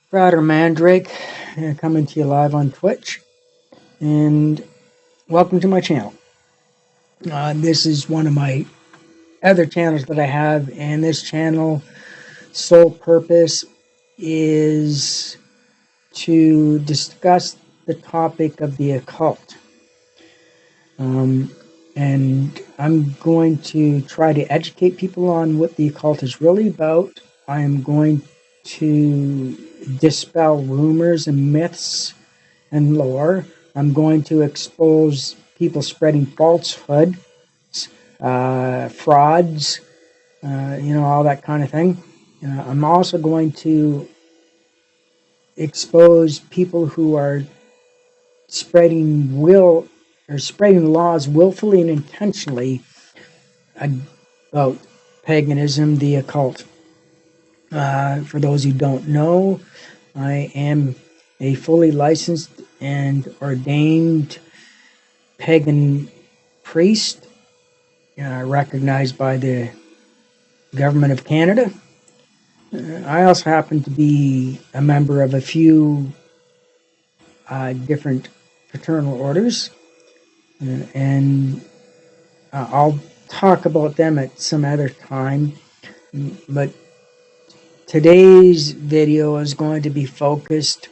Frater Mandrake, coming to you live on Twitch, and welcome to my channel. This is one of my other channels that I have, and this channel sole purpose is to discuss the topic of the occult. And I'm going to try to educate people on what the occult is really about. I am going to dispel rumors and myths and lore. I'm going to expose people spreading falsehood, frauds, all that kind of thing. I'm also going to expose people who are spreading laws willfully and intentionally about paganism, the occult. For those who don't know, I am a fully licensed and ordained pagan priest, recognized by the government of Canada. I also happen to be a member of a few different fraternal orders, and I'll talk about them at some other time, but today's video is going to be focused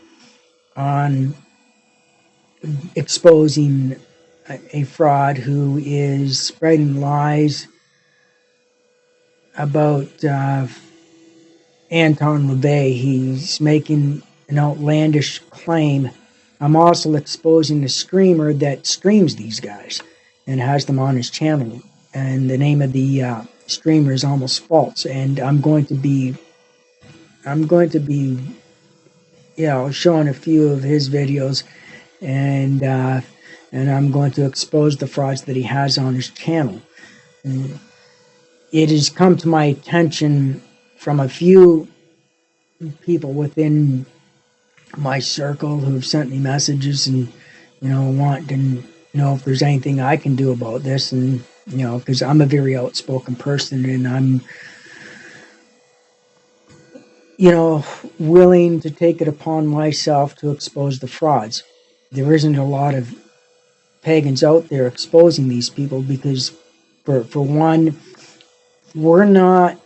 on exposing a fraud who is spreading lies about Anton LaVay. He's making an outlandish claim. I'm also exposing the streamer that streams these guys and has them on his channel, and the name of the streamer is almost false. And I'm going to be showing a few of his videos, and I'm going to expose the frauds that he has on his channel. And it has come to my attention from a few people within my circle who've sent me messages and want to know if there's anything I can do about this, and because I'm a very outspoken person, and I'm willing to take it upon myself to expose the frauds. There isn't a lot of pagans out there exposing these people because, for one, we're not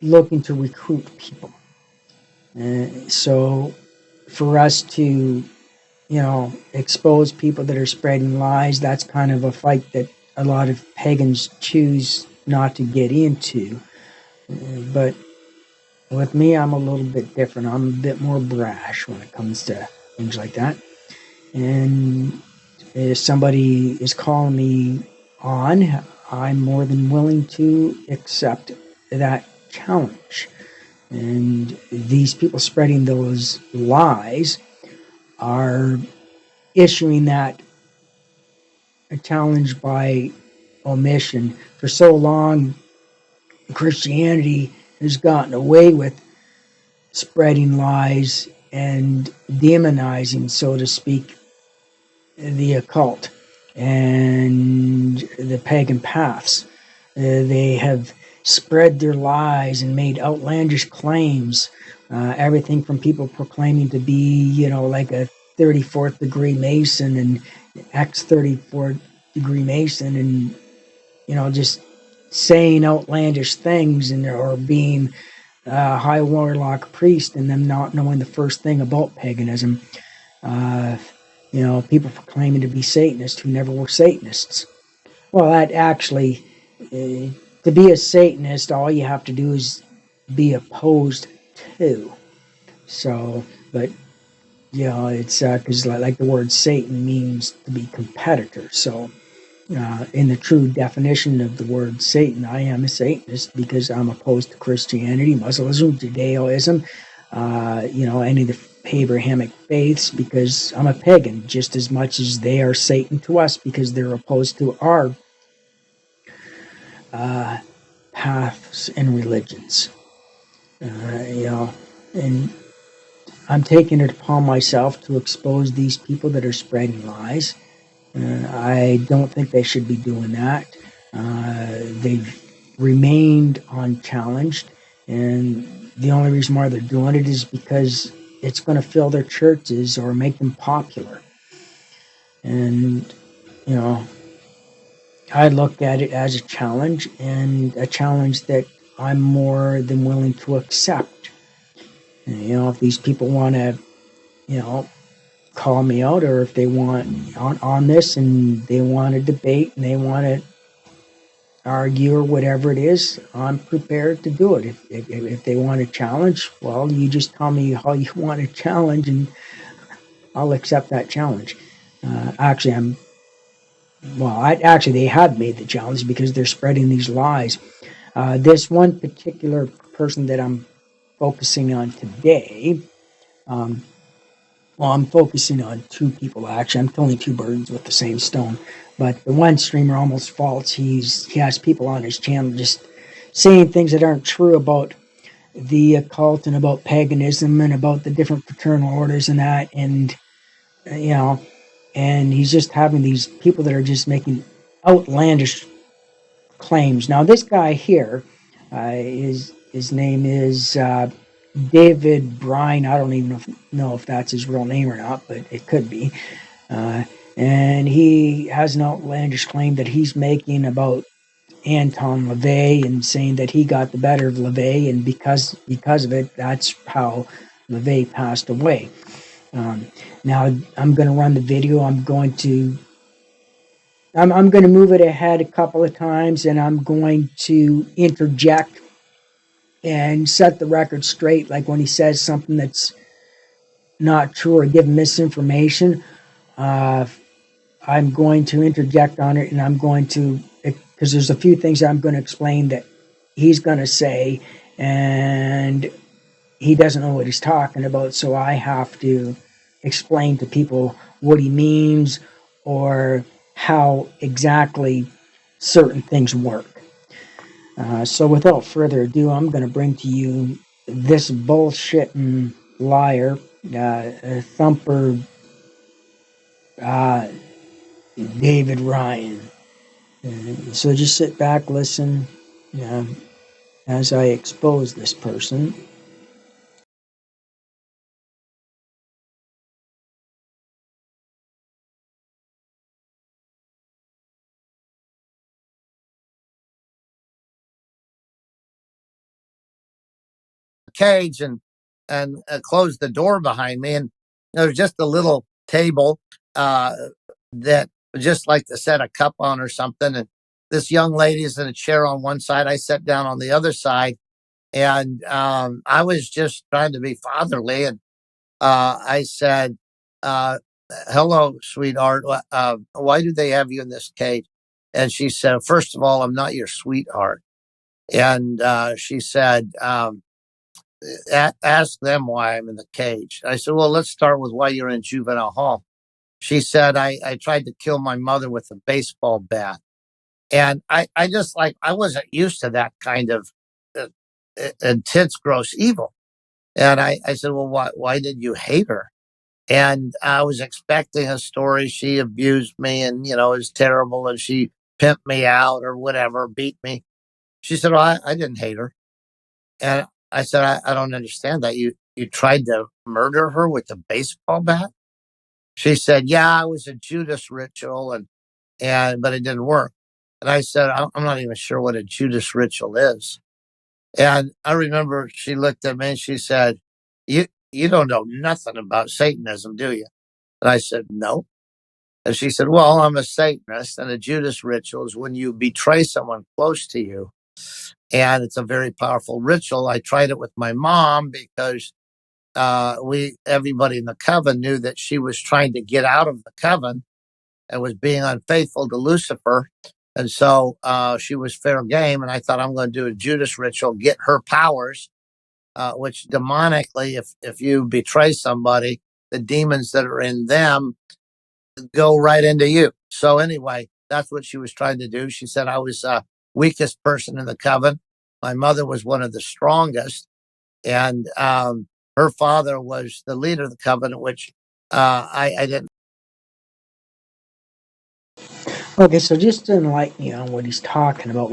looking to recruit people. So for us to, expose people that are spreading lies, that's kind of a fight that a lot of pagans choose not to get into. But with me, I'm a little bit different. I'm a bit more brash when it comes to things like that. And if somebody is calling me on, I'm more than willing to accept that challenge. And these people spreading those lies are issuing that a challenge by omission. For so long, Christianity has gotten away with spreading lies and demonizing, so to speak, the occult and the pagan paths. They have spread their lies and made outlandish claims. Everything from people proclaiming to be, like a 34th degree Mason and X 34th degree Mason, and just saying outlandish things, or being a high warlock priest and them not knowing the first thing about paganism. People proclaiming to be Satanists who never were Satanists. Well, that actually, to be a Satanist, all you have to do is be opposed to. So, but, it's because like the word Satan means to be competitor. So, in the true definition of the word Satan, I am a Satanist because I'm opposed to Christianity, Muslim, Judaism, any of the Abrahamic faiths, because I'm a pagan just as much as they are Satan to us, because they're opposed to our paths and religions. And I'm taking it upon myself to expose these people that are spreading lies. I don't think they should be doing that. They've remained unchallenged, And the only reason why they're doing it is because it's going to fill their churches or make them popular. And, you know, I look at it as a challenge, and a challenge that I'm more than willing to accept. And, you know, if these people want to, you know, call me out, or if they want on this and they want to debate and they want to argue or whatever it is, I'm prepared to do it. If they want to challenge, well, you just tell me how you want to challenge, and I'll accept that challenge. Actually, actually, they have made the challenge because they're spreading these lies. This one particular person that I'm focusing on today, um, well, I'm focusing on two people actually. I'm killing two birds with the same stone. But the one streamer, Almost False, he has people on his channel just saying things that aren't true about the occult and about paganism and about the different fraternal orders and that, and you know, and he's just having these people that are just making outlandish claims. Now, this guy here, his name is David Bryan. I don't even know if that's his real name or not, but it could be. Uh, and he has an outlandish claim that he's making about Anton LaVey and saying that he got the better of LaVey, and because of it, that's how LaVey passed away. Now I'm going to run the video. I'm going to move it ahead a couple of times, and I'm going to interject and set the record straight. Like when he says something that's not true or give misinformation, uh, I'm going to interject on it, and I'm going to, because there's a few things I'm going to explain that he's going to say, and he doesn't know what he's talking about, so I have to explain to people what he means or how exactly certain things work. So without further ado, I'm going to bring to you this bullshitting liar, Thumper uh, David Ryan. So just sit back, listen uh, as I expose this person. Cage and closed the door behind me, and there was just a little table uh, that just like to set a cup on or something. And this young lady is in a chair on one side. I sat down on the other side, and I was just trying to be fatherly, and I said, uh, "Hello, sweetheart. Why do they have you in this cage?" And she said, "First of all, I'm not your sweetheart." And she said, ask them why I'm in the cage. I said, well, let's start with why you're in juvenile hall. She said, I tried to kill my mother with a baseball bat. And I just like, I wasn't used to that kind of uh, intense, gross evil. And I said, well, why did you hate her? And I was expecting a story. She abused me and, you know, it was terrible. And she pimped me out or whatever, beat me. She said, well, I didn't hate her. And I said, I don't understand that. You tried to murder her with a baseball bat? She said, yeah, it was a Judas ritual and but it didn't work. And I said, I'm not even sure what a Judas ritual is. And I remember she looked at me and she said, you don't know nothing about Satanism, do you? And I said, no. And she said, well, I'm a Satanist, and a Judas ritual is when you betray someone close to you, and it's a very powerful ritual. I tried it with my mom because we everybody in the coven knew that she was trying to get out of the coven and was being unfaithful to Lucifer, and so she was fair game. And I thought I'm going to do a Judas ritual, get her powers, which demonically, if you betray somebody, the demons that are in them go right into you. So anyway, that's what she was trying to do. She said I was weakest person in the coven. My mother was one of the strongest, and her father was the leader of the covenant, which I didn't. Okay, so just to enlighten you on what he's talking about,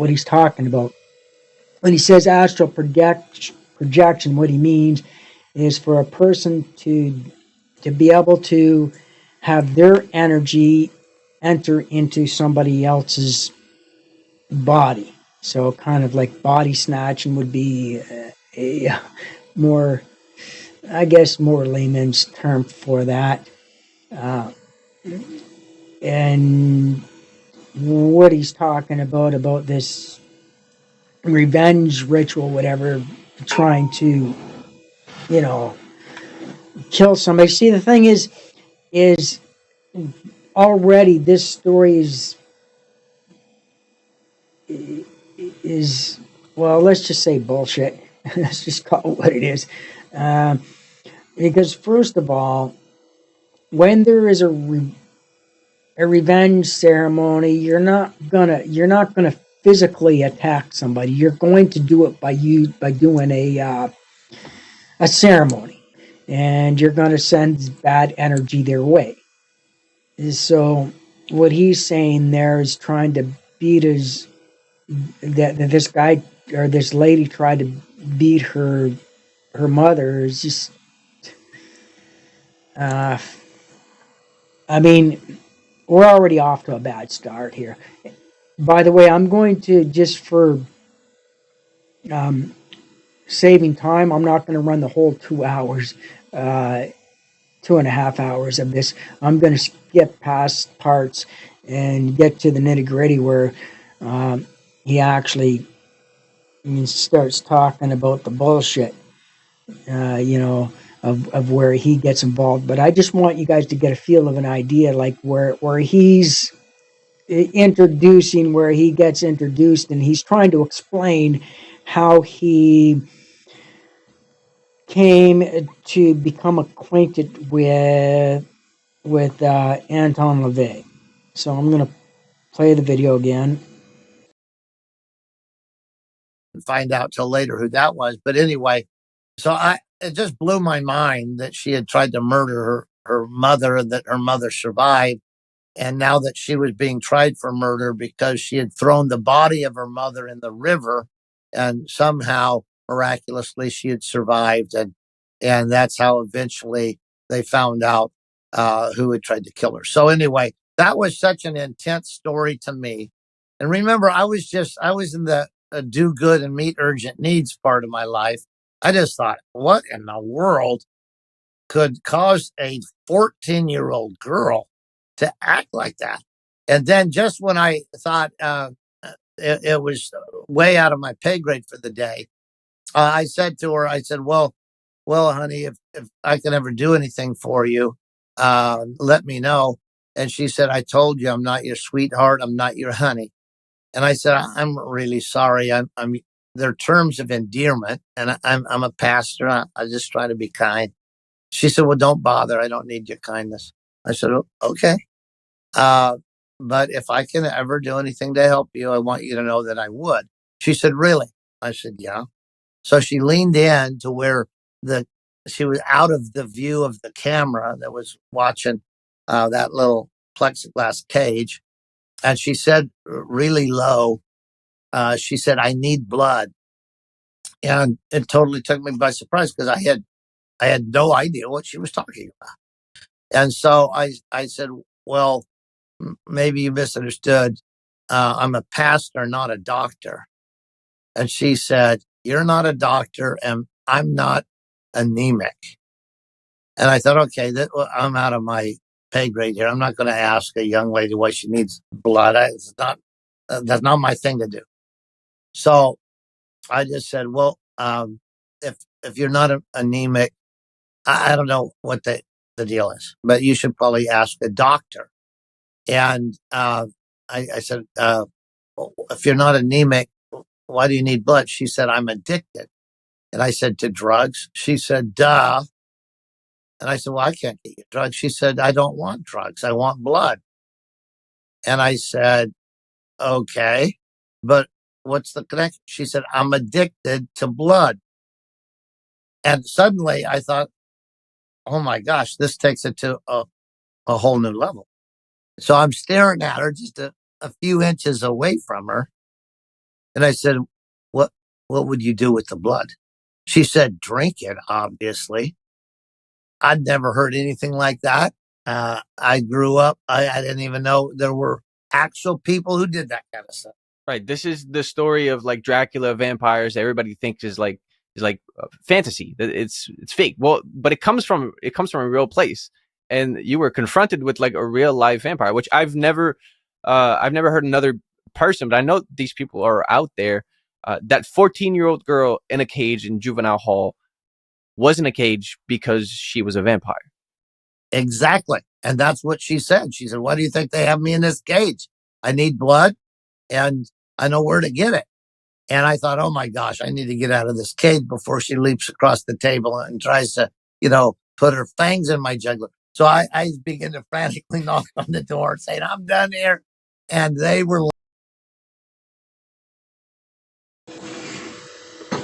when he says astral projection, what he means is for a person to be able to have their energy enter into somebody else's body. So kind of like body snatching would be a more, I guess, more layman's term for that. Uh, and what he's talking about this revenge ritual, whatever, trying to, you know, kill somebody. See, the thing is already this story is well, let's just say bullshit. Let's just call it what it is. Um, because first of all, when there is a revenge ceremony, you're not gonna physically attack somebody. You're going to do it by doing a ceremony, and you're going to send bad energy their way. So what he's saying there is trying to beat his that this guy or this lady tried to beat her mother is just uh, I mean, we're already off to a bad start here. By the way, I'm going to just for um, saving time, I'm not going to run the whole 2 hours, 2.5 hours of this. I'm going to skip past parts and get to the nitty gritty where um, he actually starts talking about the bullshit, you know, of where he gets involved. But I just want you guys to get a feel of an idea, like where he's introducing, where he gets introduced, and he's trying to explain how he came to become acquainted with Anton LaVey. So I'm gonna play the video again. And find out till later who that was. But anyway, so it just blew my mind that she had tried to murder her mother and that her mother survived. And now that she was being tried for murder because she had thrown the body of her mother in the river, and somehow miraculously she had survived, and that's how eventually they found out who had tried to kill her. So anyway, that was such an intense story to me. And remember, I was in the do good and meet urgent needs part of my life. I just thought, what in the world could cause a 14-year-old girl to act like that? And then just when I thought it was way out of my pay grade for the day, I said to her, I said, well, honey, if I can ever do anything for you, let me know. And she said, I told you I'm not your sweetheart. I'm not your honey. And I said, I'm really sorry. I'm their terms of endearment, and I'm a pastor. I just try to be kind. She said, well, don't bother. I don't need your kindness. I said, "Oh, okay. Uh, but if I can ever do anything to help you, I want you to know that I would." She said, really? I said, yeah. So she leaned in to where the she was out of the view of the camera that was watching that little plexiglass cage. And she said really low, she said, I need blood. And it totally took me by surprise because I had no idea what she was talking about. And so I said, well, maybe you misunderstood. I'm a pastor, not a doctor. And she said, you're not a doctor and I'm not anemic. And I thought, okay, I'm out of my pay grade here. I'm not going to ask a young lady why she needs blood. It's not, that's not my thing to do. So I just said, well, if you're not anemic, I don't know what the deal is, but you should probably ask a doctor. And I said, if you're not anemic, why do you need blood? She said, I'm addicted. And I said, to drugs? She said, duh. And I said, well, I can't get you drugs. She said, I don't want drugs. I want blood. And I said, okay, but what's the connection? She said, I'm addicted to blood. And suddenly I thought, oh my gosh, this takes it to a whole new level. So I'm staring at her just a few inches away from her. And I said, what, what would you do with the blood? She said, drink it, obviously. I'd never heard anything like that. I grew up, I didn't even know there were actual people who did that kind of stuff. Right. This is the story of like Dracula, vampires. Everybody thinks is like fantasy. It's fake. Well, but it comes from a real place. And you were confronted with like a real live vampire, which I've never heard another person, but I know these people are out there. That 14-year-old girl in a cage in juvenile hall was in a cage because she was a vampire. Exactly. And that's what she said. She said, why do you think they have me in this cage? I need blood and I know where to get it. And I thought, oh my gosh, I need to get out of this cage before she leaps across the table and tries to, put her fangs in my jugular. So I began to frantically knock on the door saying, I'm done here. And they were.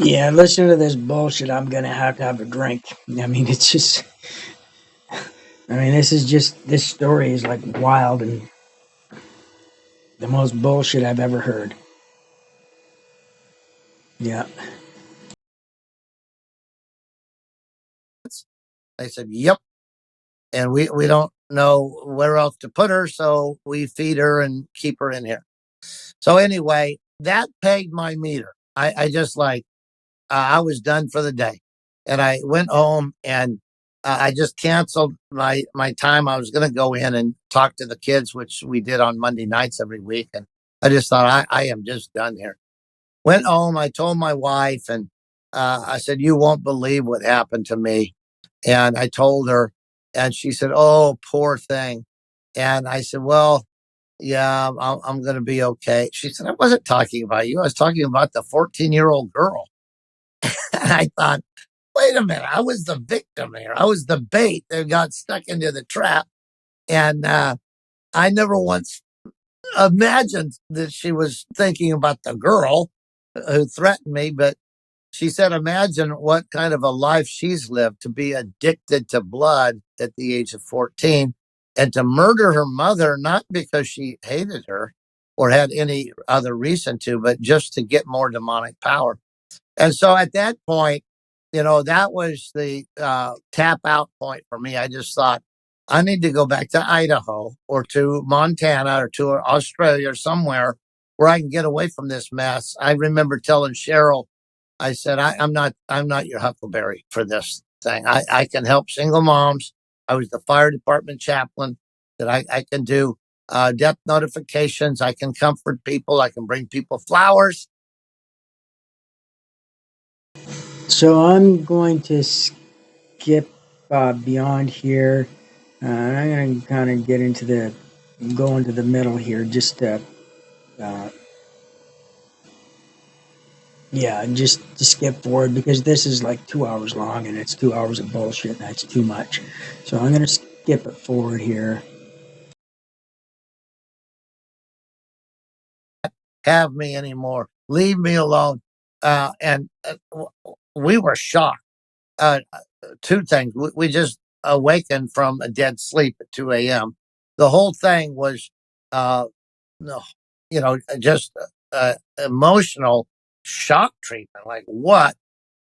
Yeah, listen to this bullshit. I'm going to have a drink. I mean, it's just. I mean, this story is like wild and the most bullshit I've ever heard. Yeah. They said, yep. And we don't know where else to put her. So we feed her and keep her in here. So anyway, that pegged my meter. I just I was done for the day. And I went home and I just canceled my time. I was going to go in and talk to the kids, which we did on Monday nights every week. And I just thought, I am just done here. Went home. I told my wife, and I said, you won't believe what happened to me. And I told her, and she said, oh, poor thing. And I said, well, yeah, I'm going to be okay. She said, I wasn't talking about you. I was talking about the 14-year-old girl. And I thought, wait a minute. I was the victim here. I was the bait that got stuck into the trap. And I never once imagined that she was thinking about the girl who threatened me. But she said, imagine what kind of a life she's lived to be addicted to blood at the age of 14 and to murder her mother, not because she hated her or had any other reason to, but just to get more demonic power. And so at that point, that was the tap out point for me. I just thought, I need to go back to Idaho or to Montana or to Australia or somewhere where I can get away from this mess. I remember telling Cheryl, I said, I'm not your huckleberry for this thing. I can help single moms. I was the fire department chaplain that I can do death notifications. I can comfort people. I can bring people flowers. So I'm going to skip beyond here. I'm going to kind of go into the middle here. Just uh, yeah, just to skip forward because this is like 2 hours long and it's 2 hours of bullshit. And that's too much. So I'm going to skip it forward here. Have me anymore. Leave me alone. And we were shocked. Two things. We just awakened from a dead sleep at 2 a.m. The whole thing was, uh, no, just emotional shock treatment. Like, what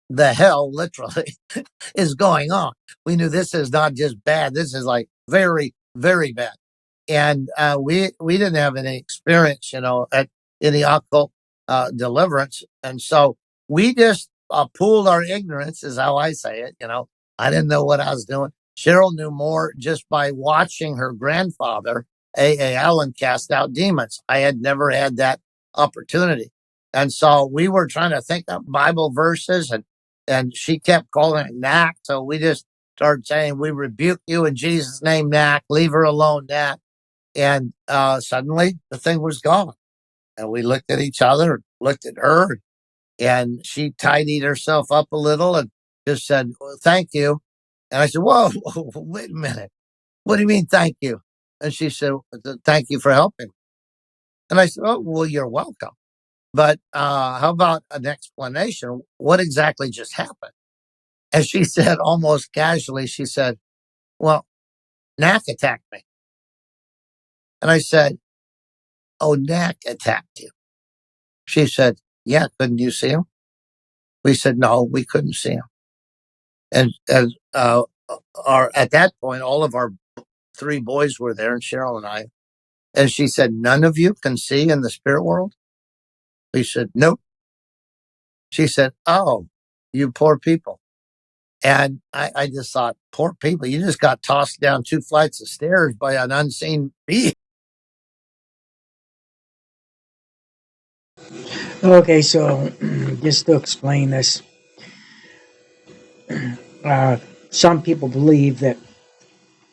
the hell, literally, is going on? We knew this is not just bad. This is like very, very bad. And we didn't have any experience, at any occult deliverance, and so we just pooled our ignorance, is how I say it. I didn't know what I was doing. Cheryl knew more just by watching her grandfather, A. Allen, cast out demons. I had never had that opportunity, and so we were trying to think up Bible verses, and she kept calling it knack. So we just started saying, "We rebuke you in Jesus' name, knack. Leave her alone, knack." And suddenly the thing was gone. And we looked at each other, looked at her, and she tidied herself up a little and just said, well, thank you. And I said, whoa, whoa, wait a minute. What do you mean, thank you? And she said, thank you for helping. And I said, oh, well, you're welcome. But how about an explanation? What exactly just happened? And she said, almost casually, she said, well, Knack attacked me. And I said, oh, Knack attacked you. She said, yeah, couldn't you see him? We said, no, we couldn't see him. And at that point, all of our 3 boys were there, and Cheryl and I. And she said, none of you can see in the spirit world? We said, nope. She said, oh, you poor people. And I just thought, poor people, you just got tossed down 2 flights of stairs by an unseen being. Okay, so just to explain this, some people believe that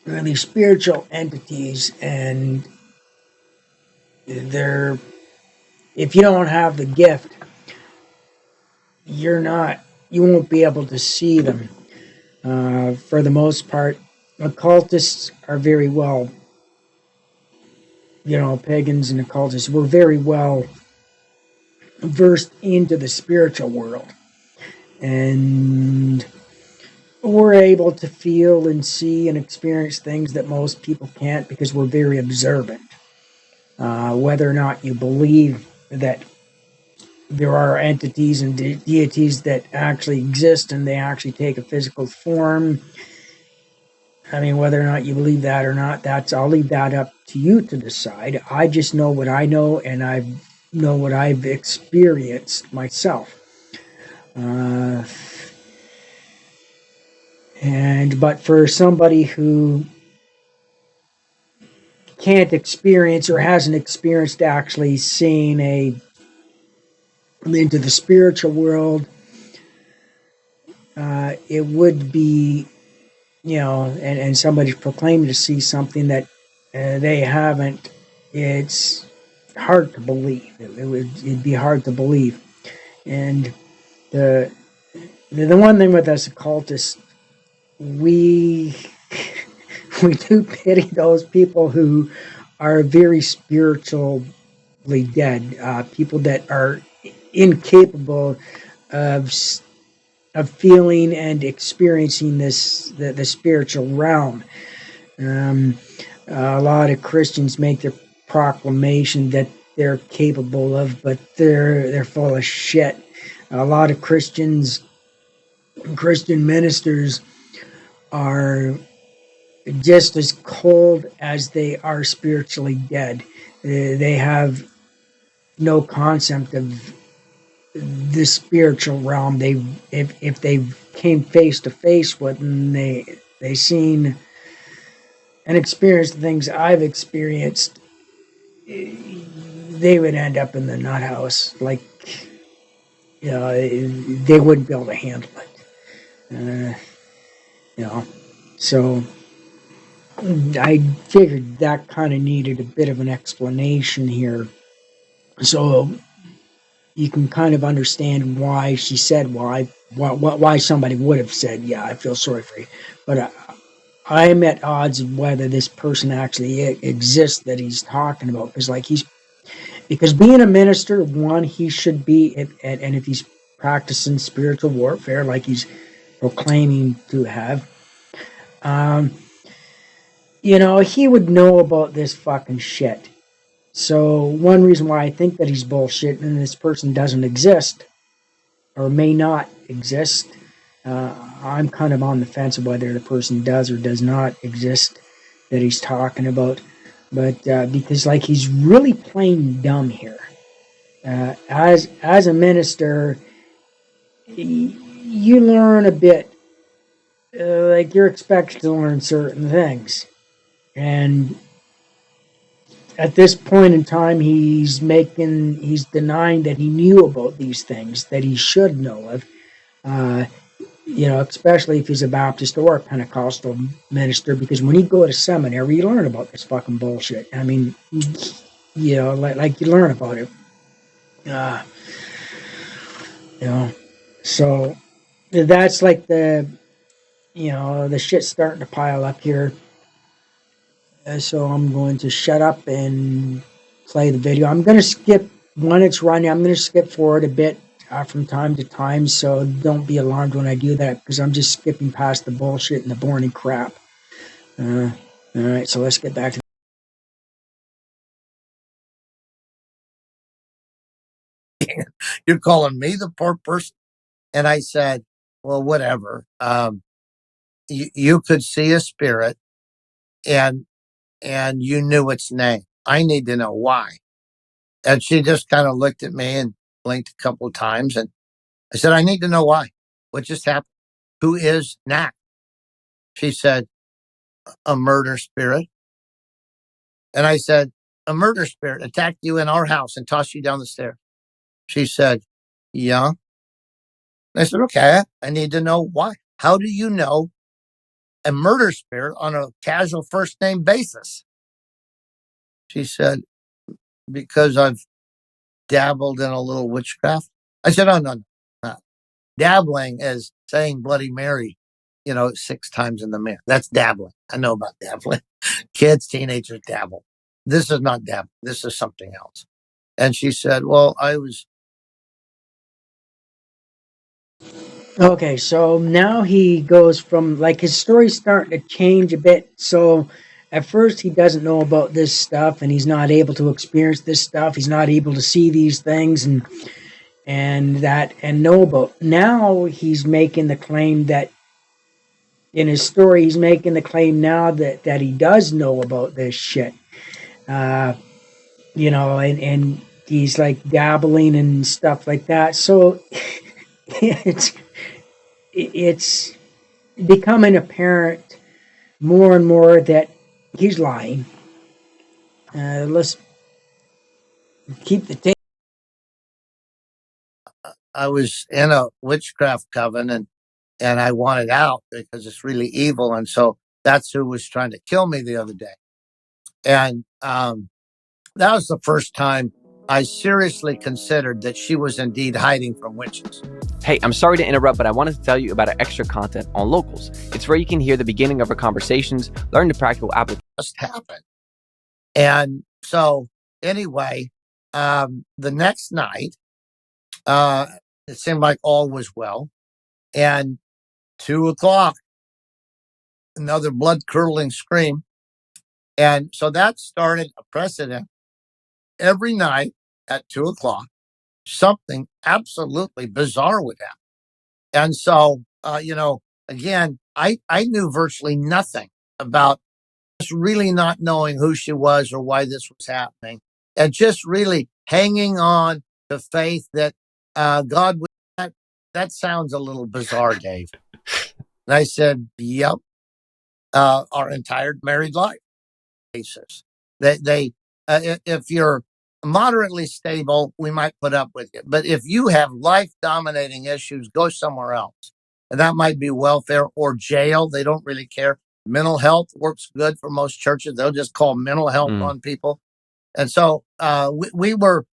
these spiritual entities, and they're, if you don't have the gift, you won't be able to see them. For the most part, occultists are very well, pagans and occultists were very well versed into the spiritual world. And we're able to feel and see and experience things that most people can't because we're very observant. Whether or not you believe that there are entities and deities that actually exist and they actually take a physical form, I mean, whether or not you believe that or not, I'll leave that up to you to decide. I just know what I know, and I know what I've experienced myself. But for somebody who can't experience or hasn't experienced actually seeing into the spiritual world, it would be, and somebody's proclaimed to see something that they haven't. It's hard to believe. It'd be hard to believe. And the one thing with us occultists, we we do pity those people who are very spiritually dead, people that are incapable of feeling and experiencing the spiritual realm. A lot of Christians make their proclamation that they're capable of, but they're full of shit. A lot of Christian ministers are just as cold as they are spiritually dead. They have no concept of the spiritual realm. If they came face to face with and they seen and experienced the things I've experienced, they would end up in the nut house. Like, they wouldn't be able to handle it. So I figured that kind of needed a bit of an explanation here, so you can kind of understand why she said why somebody would have said, yeah, I feel sorry for you. But I'm at odds of whether this person actually exists that he's talking about, because being a minister, one, he should be, and if he's practicing spiritual warfare like he's proclaiming to have, he would know about this fucking shit. So one reason why I think that he's bullshit and this person doesn't exist or may not exist, I'm kind of on the fence of whether the person does or does not exist that he's talking about. But because he's really playing dumb here. As a minister, you learn a bit. You're expected to learn certain things, and at this point in time, he's denying that he knew about these things that he should know of. Especially if he's a Baptist or a Pentecostal minister, because when you go to seminary, you learn about this fucking bullshit. I mean, you learn about it. So that's the shit's starting to pile up here. So I'm going to shut up and play the video. I'm going to skip when it's running. I'm going to skip forward a bit from time to time, so don't be alarmed when I do that, because I'm just skipping past the bullshit and the boring crap. All right, so let's get back to. You're calling me the poor person? And I said, well, whatever. You could see a spirit and you knew its name. I need to know why. And she just kind of looked at me and blinked a couple of times. And I said, I need to know why. What just happened? Who is Nat? She said, a murder spirit. And I said, a murder spirit attacked you in our house and tossed you down the stairs. She said, yeah. I said, okay, I need to know why. How do you know a murder spirit on a casual first name basis? She said, because I've dabbled in a little witchcraft. I said, oh, no, no. Dabbling is saying Bloody Mary, 6 times in the mirror. That's dabbling. I know about dabbling. Kids, teenagers dabble. This is not dabbling. This is something else. And she said, well, I was. Okay, so now he goes from, like, his story's starting to change a bit. So at first he doesn't know about this stuff and he's not able to experience this stuff. He's not able to see these things and know about. Now he's making the claim that in his story, he's making the claim now that he does know about this shit. Uh, and he's like dabbling and stuff like that. So it's it's becoming apparent more and more that he's lying. Let's keep the tape. I was in a witchcraft coven and I wanted out because it's really evil. And so that's who was trying to kill me the other day. And that was the first time I seriously considered that she was indeed hiding from witches. Hey, I'm sorry to interrupt, but I wanted to tell you about our extra content on Locals. It's where you can hear the beginning of our conversations, learn the practical applications. Just happened. And so anyway, the next night, it seemed like all was well. And 2:00, another blood curdling scream. And so that started a precedent. Every night at 2:00, something absolutely bizarre would happen. And so, again, I knew virtually nothing about just really not knowing who she was or why this was happening, and just really hanging on to faith that God would. That sounds a little bizarre, Dave. And I said, yep, our entire married life basis. If you're moderately stable, we might put up with it. But if you have life dominating issues, go somewhere else. And that might be welfare or jail. They don't really care. Mental health works good for most churches. They'll just call mental health on people. And so we were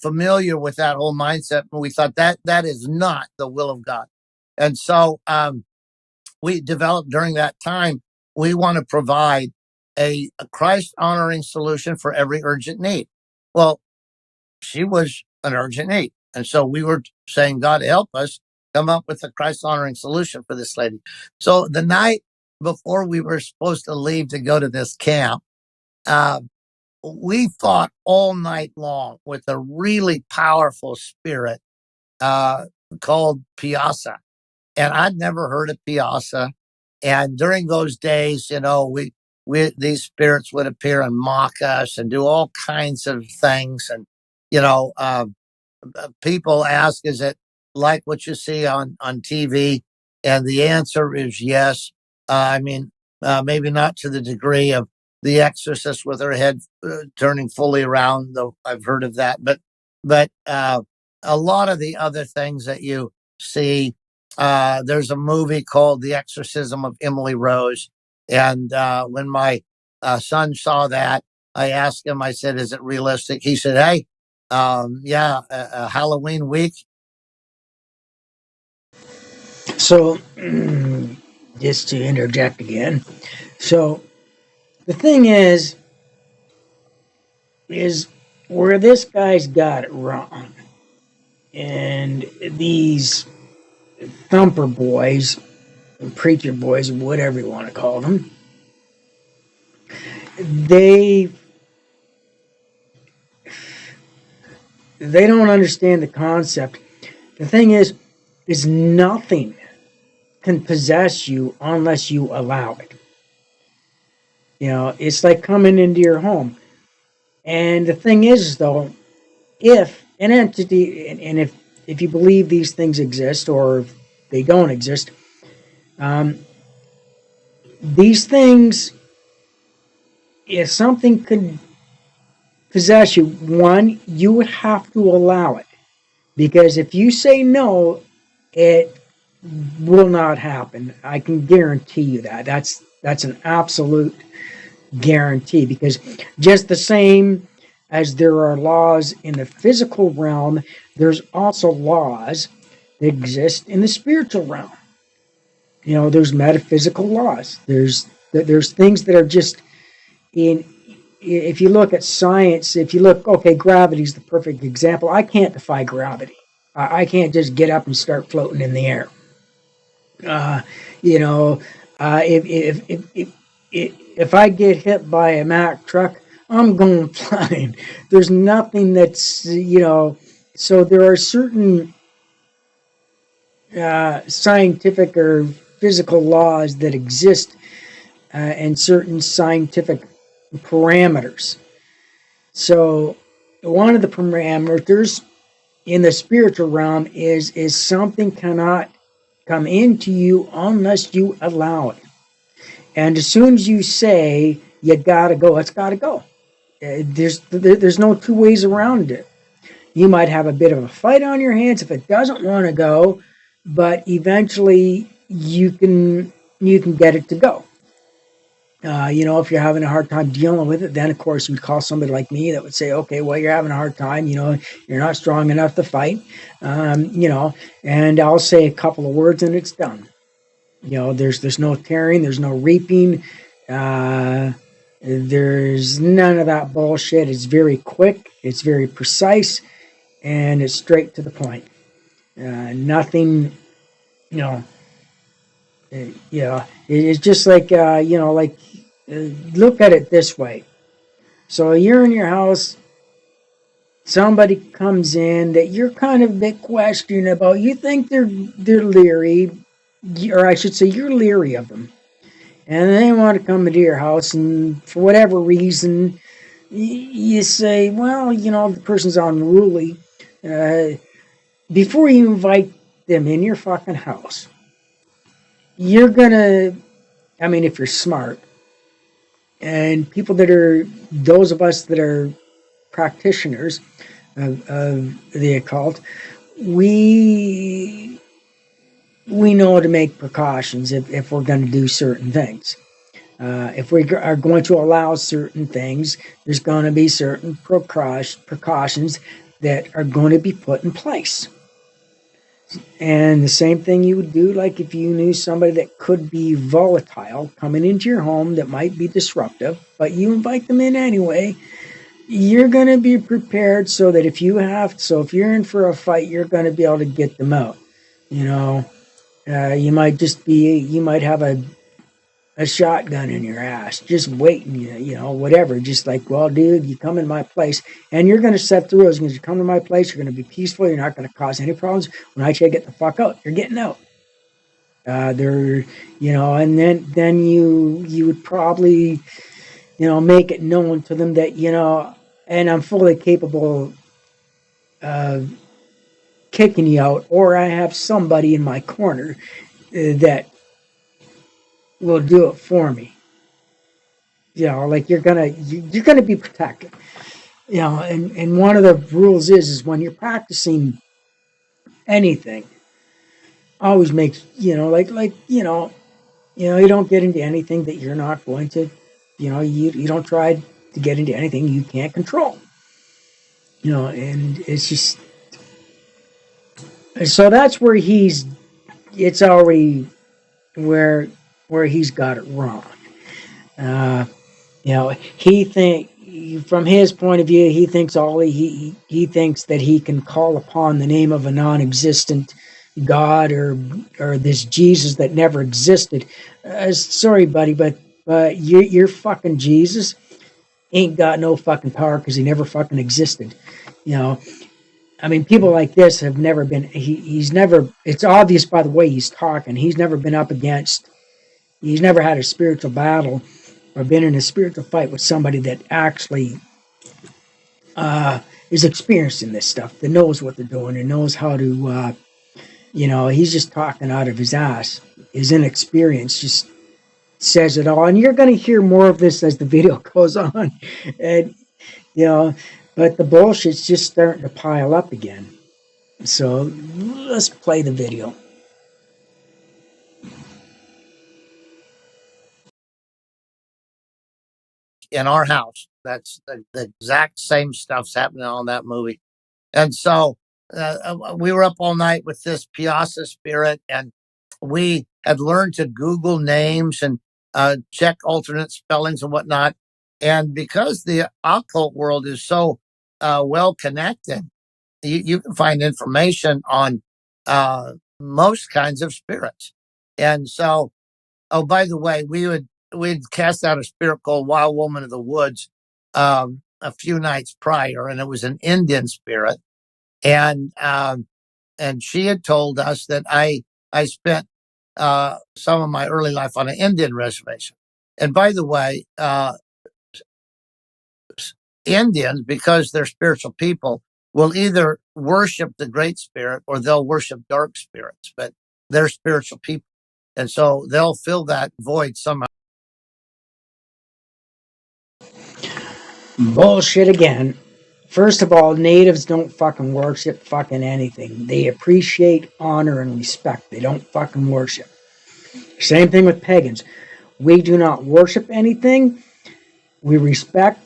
familiar with that whole mindset. And we thought that is not the will of God. And so we developed during that time, we want to provide a Christ honoring solution for every urgent need. Well, she was an urgent need. And so we were saying, God, help us come up with a Christ honoring solution for this lady. So the night before we were supposed to leave to go to this camp, we fought all night long with a really powerful spirit called Piazza. And I'd never heard of Piazza. And during those days, these spirits would appear and mock us and do all kinds of things. And, people ask, is it like what you see on TV? And the answer is yes. Maybe not to the degree of The Exorcist with her head turning fully around, though I've heard of that. But a lot of the other things that you see, there's a movie called The Exorcism of Emily Rose. And when my son saw that, I asked him, I said, is it realistic? He said, hey, Halloween week. So, just to interject again. So, the thing is where this guy's got it wrong. And these thumper boys, preacher boys, whatever you want to call them, they don't understand the concept. The thing is, is nothing can possess you unless you allow it. It's like coming into your home. And the thing is, though, if an entity, and if you believe these things exist or if they don't exist, um, these things, if something could possess you, one, you would have to allow it. Because if you say no, it will not happen. I can guarantee you that. That's an absolute guarantee. Because just the same as there are laws in the physical realm, there's also laws that exist in the spiritual realm. There's metaphysical laws. There's things that are just in. If you look at science, if you look, okay, gravity is the perfect example. I can't defy gravity. I can't just get up and start floating in the air. You know, if I get hit by a Mack truck, I'm going flying. There's nothing that's, so there are certain scientific or physical laws that exist and certain scientific parameters. So one of the parameters in the spiritual realm is something cannot come into you unless you allow it. And as soon as you say you gotta go, it's gotta go. There's no two ways around it. You might have a bit of a fight on your hands if it doesn't want to go, but eventually you can get it to go. If you're having a hard time dealing with it, then of course you'd call somebody like me that would say, okay, well, you're having a hard time, you're not strong enough to fight, and I'll say a couple of words and it's done. There's no tearing, there's no reaping, there's none of that bullshit. It's very quick, it's very precise, and it's straight to the point. Nothing, it's just like, look at it this way. So you're in your house, somebody comes in that you're kind of a bit questioning about. You think they're leery, or I should say you're leery of them. And they want to come into your house, and for whatever reason, you say, well, the person's unruly. Before you invite them in your fucking house, you're gonna, if you're smart, and people that are, those of us that are practitioners of the occult, we know to make precautions if we're going to do certain things. If we are going to allow certain things, there's going to be certain precautions that are going to be put in place. And the same thing you would do, like if you knew somebody that could be volatile coming into your home that might be disruptive, but you invite them in anyway, you're going to be prepared so that if you're in for a fight, you're going to be able to get them out. You might have a shotgun in your ass, just waiting, whatever. Just like, well, dude, you come in my place, and you're going to set the rules. Because you come to my place, you're going to be peaceful. You're not going to cause any problems. When I say get the fuck out, you're getting out. And then you would probably, make it known to them that, and I'm fully capable of kicking you out, or I have somebody in my corner that will do it for me. Like you're gonna be protected. And one of the rules is when you're practicing anything, always makes you don't get into anything that you're not going to, you don't try to get into anything you can't control. And it's just, so that's where it's already where he's got it wrong. From his point of view, he thinks he thinks that he can call upon the name of a non-existent God or this Jesus that never existed. Sorry, buddy, but your fucking Jesus ain't got no fucking power because he never fucking existed. I mean, people like this have never been. He's never. It's obvious by the way he's talking. He's never been up against. He's never had a spiritual battle or been in a spiritual fight with somebody that actually is experienced in this stuff, that knows what they're doing and knows how to. He's just talking out of his ass. His inexperience just says it all, and you're going to hear more of this as the video goes on, and but the bullshit's just starting to pile up again. So let's play the video. In our house, that's the exact same stuff's happening on that movie. And so we were up all night with this Piazza spirit, and we had learned to Google names and check alternate spellings and whatnot. And because the occult world is so well connected, you can find information on most kinds of spirits. And so, oh, by the way, we'd cast out a spirit called Wild Woman of the Woods a few nights prior, and it was an Indian spirit. And she had told us that I spent some of my early life on an Indian reservation. And by the way, Indians, because they're spiritual people, will either worship the Great Spirit or they'll worship dark spirits, but they're spiritual people. And so they'll fill that void somehow. Bullshit again. First of all, natives don't fucking worship fucking anything. They appreciate, honor, and respect. They don't fucking worship. Same thing with pagans. We do not worship anything. We respect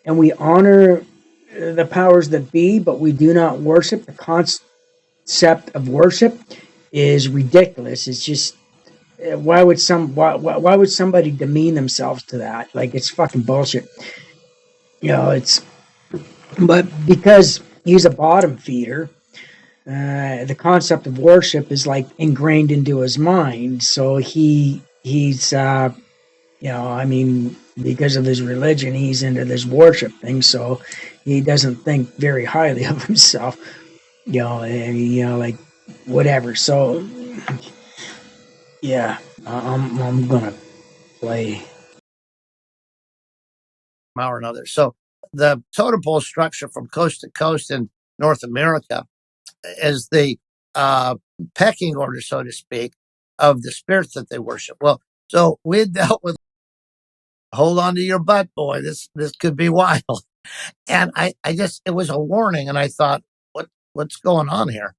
and we honor the powers that be, but we do not worship. The concept of worship is ridiculous. It's just why would somebody demean themselves to that? Like, it's fucking bullshit. But because he's a bottom feeder, the concept of worship is like ingrained into his mind. So he's because of his religion, he's into this worship thing. So he doesn't think very highly of himself. Like whatever. So yeah, I'm gonna play. Or another. So the totem pole structure from coast to coast in North America is the pecking order, so to speak, of the spirits that they worship. Well, so we dealt with, hold on to your butt, boy. This could be wild. And it was a warning, and I thought, what's going on here?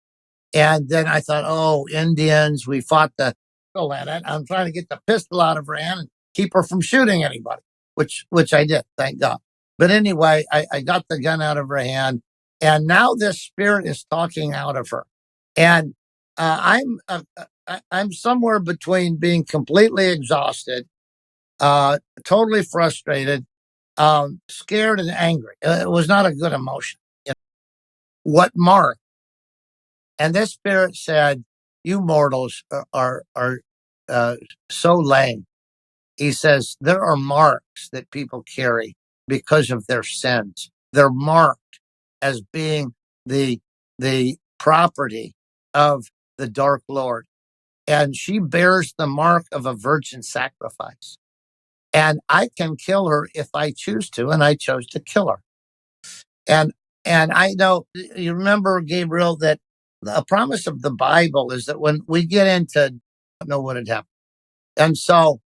And then I thought, oh, Indians, we fought the pistol at it. I'm trying to get the pistol out of her hand and keep her from shooting anybody, which I did, thank God. But anyway, I got the gun out of her hand, and now this spirit is talking out of her. And I'm somewhere between being completely exhausted, totally frustrated, scared and angry. It was not a good emotion. What mark? And this spirit said, "You mortals are so lame." He says there are marks that people carry because of their sins. They're marked as being the property of the Dark Lord, and she bears the mark of a virgin sacrifice. And I can kill her if I choose to, and I chose to kill her. And I know, you remember, Gabriel, that a promise of the Bible is that when we get into, I don't know what had happened. And so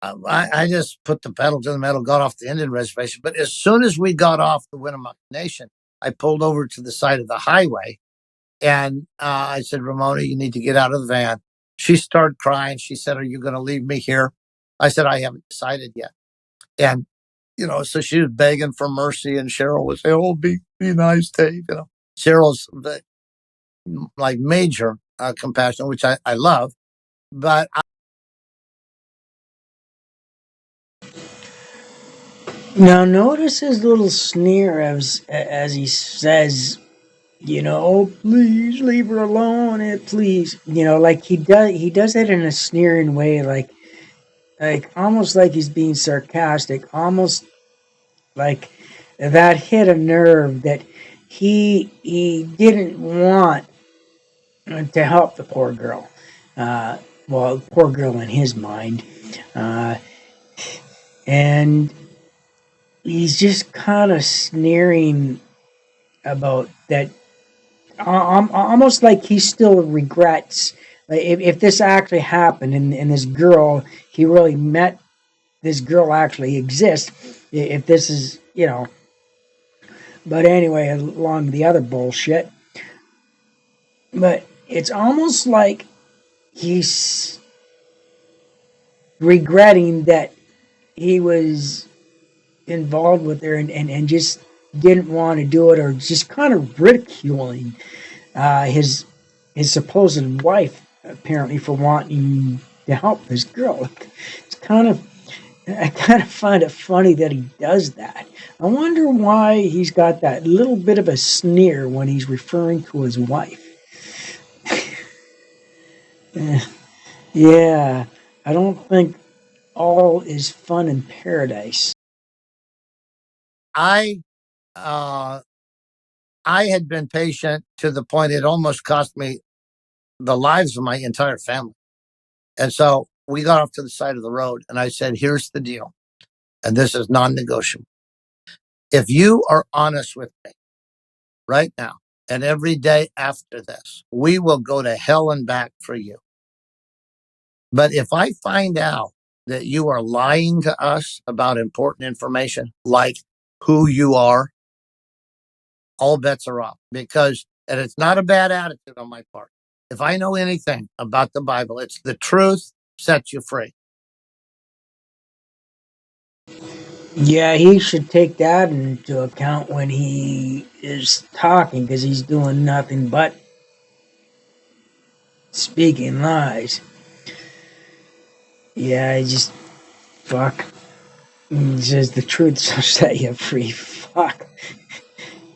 I just put the pedal to the metal, got off the Indian reservation. But as soon as we got off the Winnemucca Nation, I pulled over to the side of the highway, and I said, "Ramona, you need to get out of the van." She started crying. She said, "Are you going to leave me here?" I said, "I haven't decided yet." And so she was begging for mercy, and Cheryl would say, "Oh, be nice, Dave." Cheryl's like major compassion, which I love, but Now notice his little sneer as he says, please leave her alone, please. Like he does it in a sneering way, like almost like he's being sarcastic, almost like that hit a nerve that he didn't want to help the poor girl. Well, poor girl in his mind, uh, and he's just kind of sneering about that. Almost like he still regrets, like, if this actually happened and this girl, he really met this girl actually exists. If this is, but anyway, along the other bullshit. But it's almost like he's regretting that he was involved with her and just didn't want to do it, or just kind of ridiculing his supposed wife, apparently, for wanting to help this girl. It's I kind of find it funny that he does that. I wonder why he's got that little bit of a sneer when he's referring to his wife. Yeah, I don't think all is fun in paradise. I uh, I had been patient to the point it almost cost me the lives of my entire family. And so we got off to the side of the road, and I said, "Here's the deal, and this is non-negotiable. If you are honest with me right now and every day after this, we will go to hell and back for you. But if I find out that you are lying to us about important information, like who you are, all bets are off." And it's not a bad attitude on my part. If I know anything about the Bible, it's the truth sets you free. Yeah, he should take that into account when he is talking, because he's doing nothing but speaking lies. Yeah, I just fuck. He says the truth shall set you free. Fuck.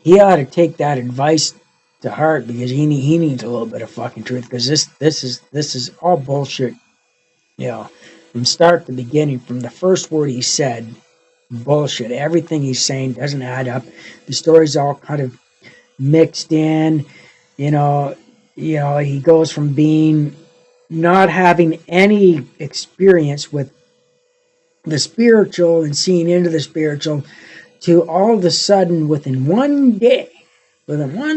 He ought to take that advice to heart, because he needs a little bit of fucking truth, because this is all bullshit. You know, from start to beginning, from the first word he said, bullshit. Everything he's saying doesn't add up. The story's all kind of mixed in. You know, he goes from being not having any experience with the spiritual and seeing into the spiritual, to all of a sudden, within one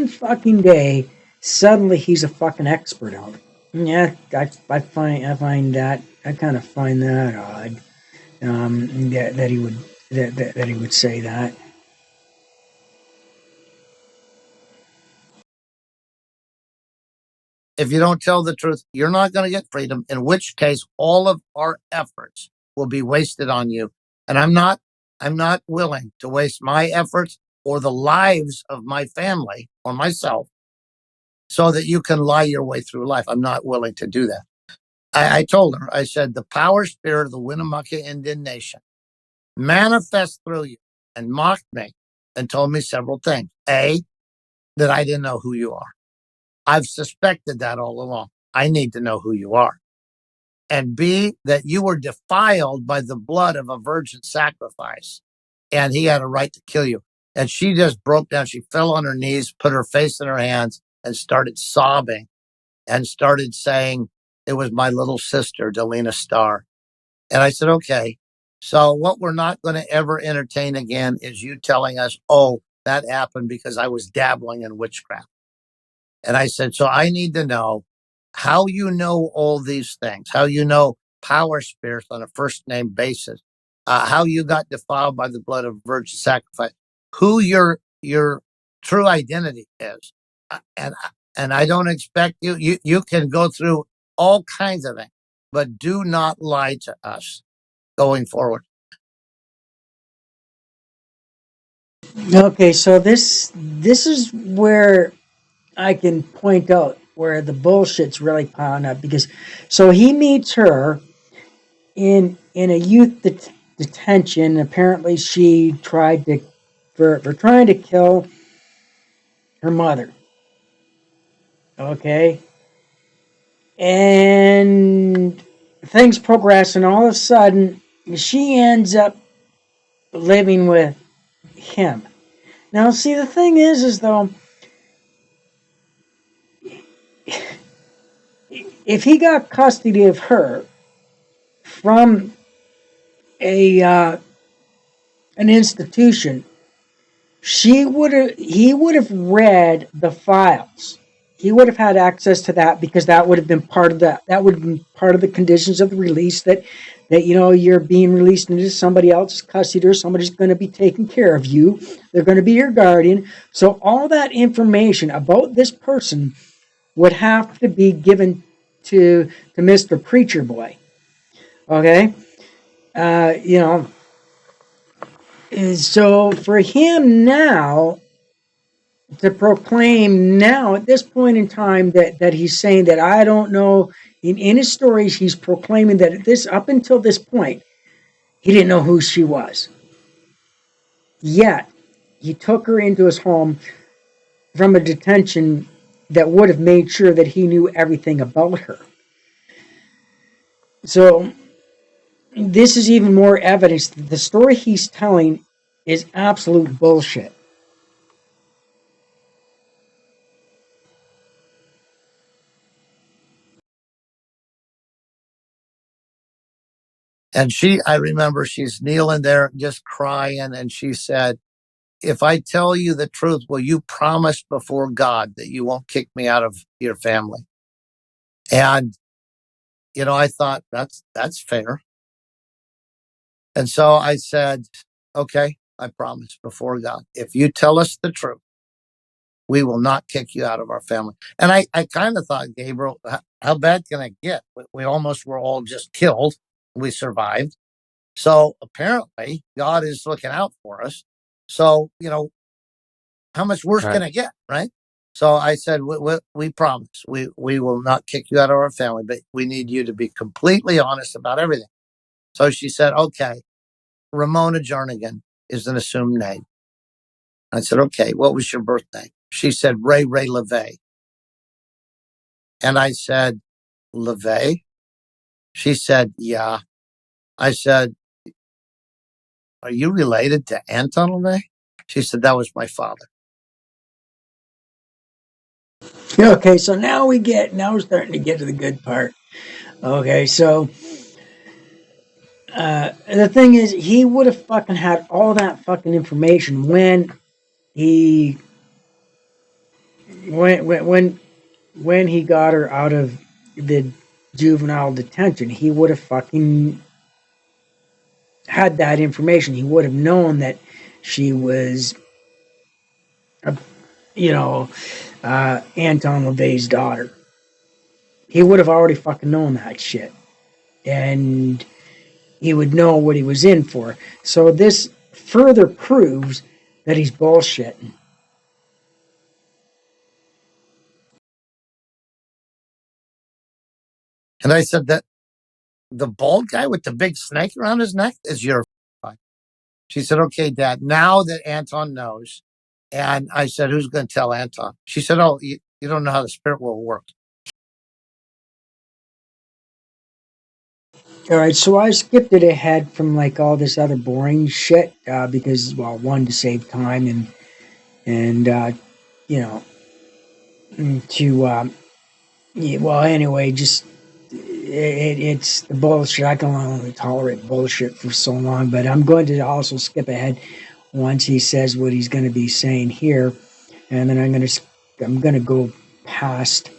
fucking day, suddenly he's a fucking expert on it. Yeah, I find that, I kind of find that odd. That he would that he would say that. If you don't tell the truth, you're not going to get freedom, in which case all of our efforts will be wasted on you. And I'm not willing to waste my efforts or the lives of my family or myself so that you can lie your way through life. I'm not willing to do that. I told her, I said, the power spirit of the Winnemucca Indian Nation manifest through you and mocked me and told me several things. A, that I didn't know who you are. I've suspected that all along. I need to know who you are. And B, that you were defiled by the blood of a virgin sacrifice, and he had a right to kill you. And she just broke down. She fell on her knees, put her face in her hands, and started sobbing and started saying, "It was my little sister, Delina Starr." And I said, "Okay. So what we're not going to ever entertain again is you telling us, oh, that happened because I was dabbling in witchcraft." And I said, "So I need to know how you know all these things, how you know power spirits on a first name basis, how you got defiled by the blood of virgin sacrifice, who your true identity is." And I don't expect you can go through all kinds of things, but do not lie to us going forward. Okay, so this is where I can point out where the bullshit's really piling up, because so he meets her in a youth detention. Apparently, she tried to for trying to kill her mother. Okay, and things progress, and all of a sudden, she ends up living with him. Now, see, the thing is though, if he got custody of her from an institution, he would have read the files. He would have had access to that because that would have been part of the conditions of the release, that you're being released into somebody else's custody, or somebody's going to be taking care of you. They're going to be your guardian. So all that information about this person would have to be given to Mr. Preacher Boy. Okay? So for him now to proclaim now at this point in time that he's saying that, I don't know, in his stories he's proclaiming that up until this point he didn't know who she was. Yet he took her into his home from a detention that would have made sure that he knew everything about her. So this is even more evidence that the story he's telling is absolute bullshit. And I remember she's kneeling there just crying. And she said, if I tell you the truth, will you promise before God that you won't kick me out of your family? And, I thought that's fair. And so I said, okay, I promise before God, if you tell us the truth, we will not kick you out of our family. And I kind of thought, Gabriel, how bad can it get? We almost were all just killed. We survived. So apparently God is looking out for us. So, how much worse can it get, right? So I said, we promise we will not kick you out of our family, but we need you to be completely honest about everything. So she said, okay, Ramona Jernigan is an assumed name. I said, okay, what was your birth name? She said, Ray LaVay. And I said, LaVay? She said, yeah. I said, are you related to Anton LaVay? She said, that was my father. Okay, so now we're starting to get to the good part. Okay, so the thing is, he would have fucking had all that fucking information when he when he got her out of the juvenile detention. He would have fucking had that information. He would have known that she was, Anton LaVay's daughter. He would have already fucking known that shit. And he would know what he was in for. So this further proves that he's bullshitting. And I said, that the bald guy with the big snake around his neck is your father. She said, okay, Dad, now that Anton knows. And I said, who's going to tell Anton? She said, oh, you don't know how the spirit world works. All right, so I skipped it ahead from like all this other boring shit because, well, one, to save time, and well, anyway, just it's the bullshit. I can only tolerate bullshit for so long, but I'm going to also skip ahead once he says what he's going to be saying here, and then I'm going to go past.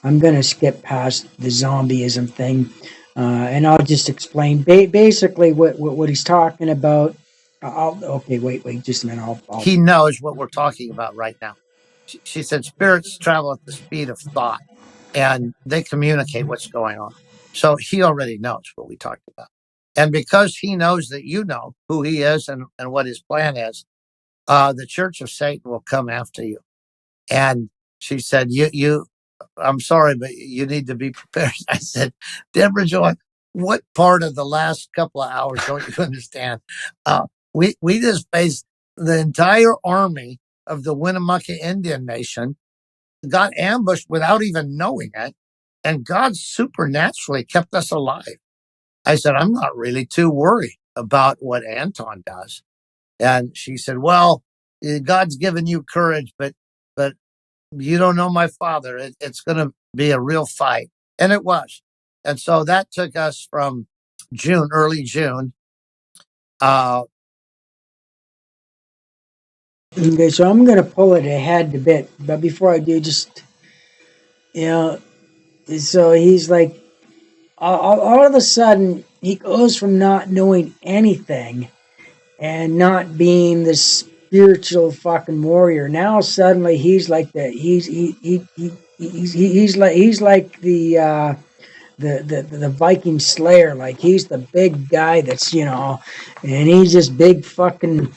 I'm going to skip past the zombieism thing, and I'll just explain basically what he's talking about. Okay, wait, just a minute. He knows what we're talking about right now. She said spirits travel at the speed of thought, and they communicate what's going on. So he already knows what we talked about. And because he knows that you know who he is and what his plan is, the Church of Satan will come after you. And she said, I'm sorry, but you need to be prepared. I said, Deborah Joy, what part of the last couple of hours don't you understand? We just faced the entire army of the Winnemucca Indian Nation, got ambushed without even knowing it, and God supernaturally kept us alive. I said, I'm not really too worried about what Anton does. And she said, well, God's given you courage, but you don't know my father. It's going to be a real fight. And it was. And so that took us from June, early June. Okay, so I'm gonna pull it ahead a bit, but before I do, just you know, so he's like, all of a sudden, he goes from not knowing anything and not being this spiritual fucking warrior. Now suddenly he's like he's like the Viking Slayer. Like he's the big guy that's and he's this big fucking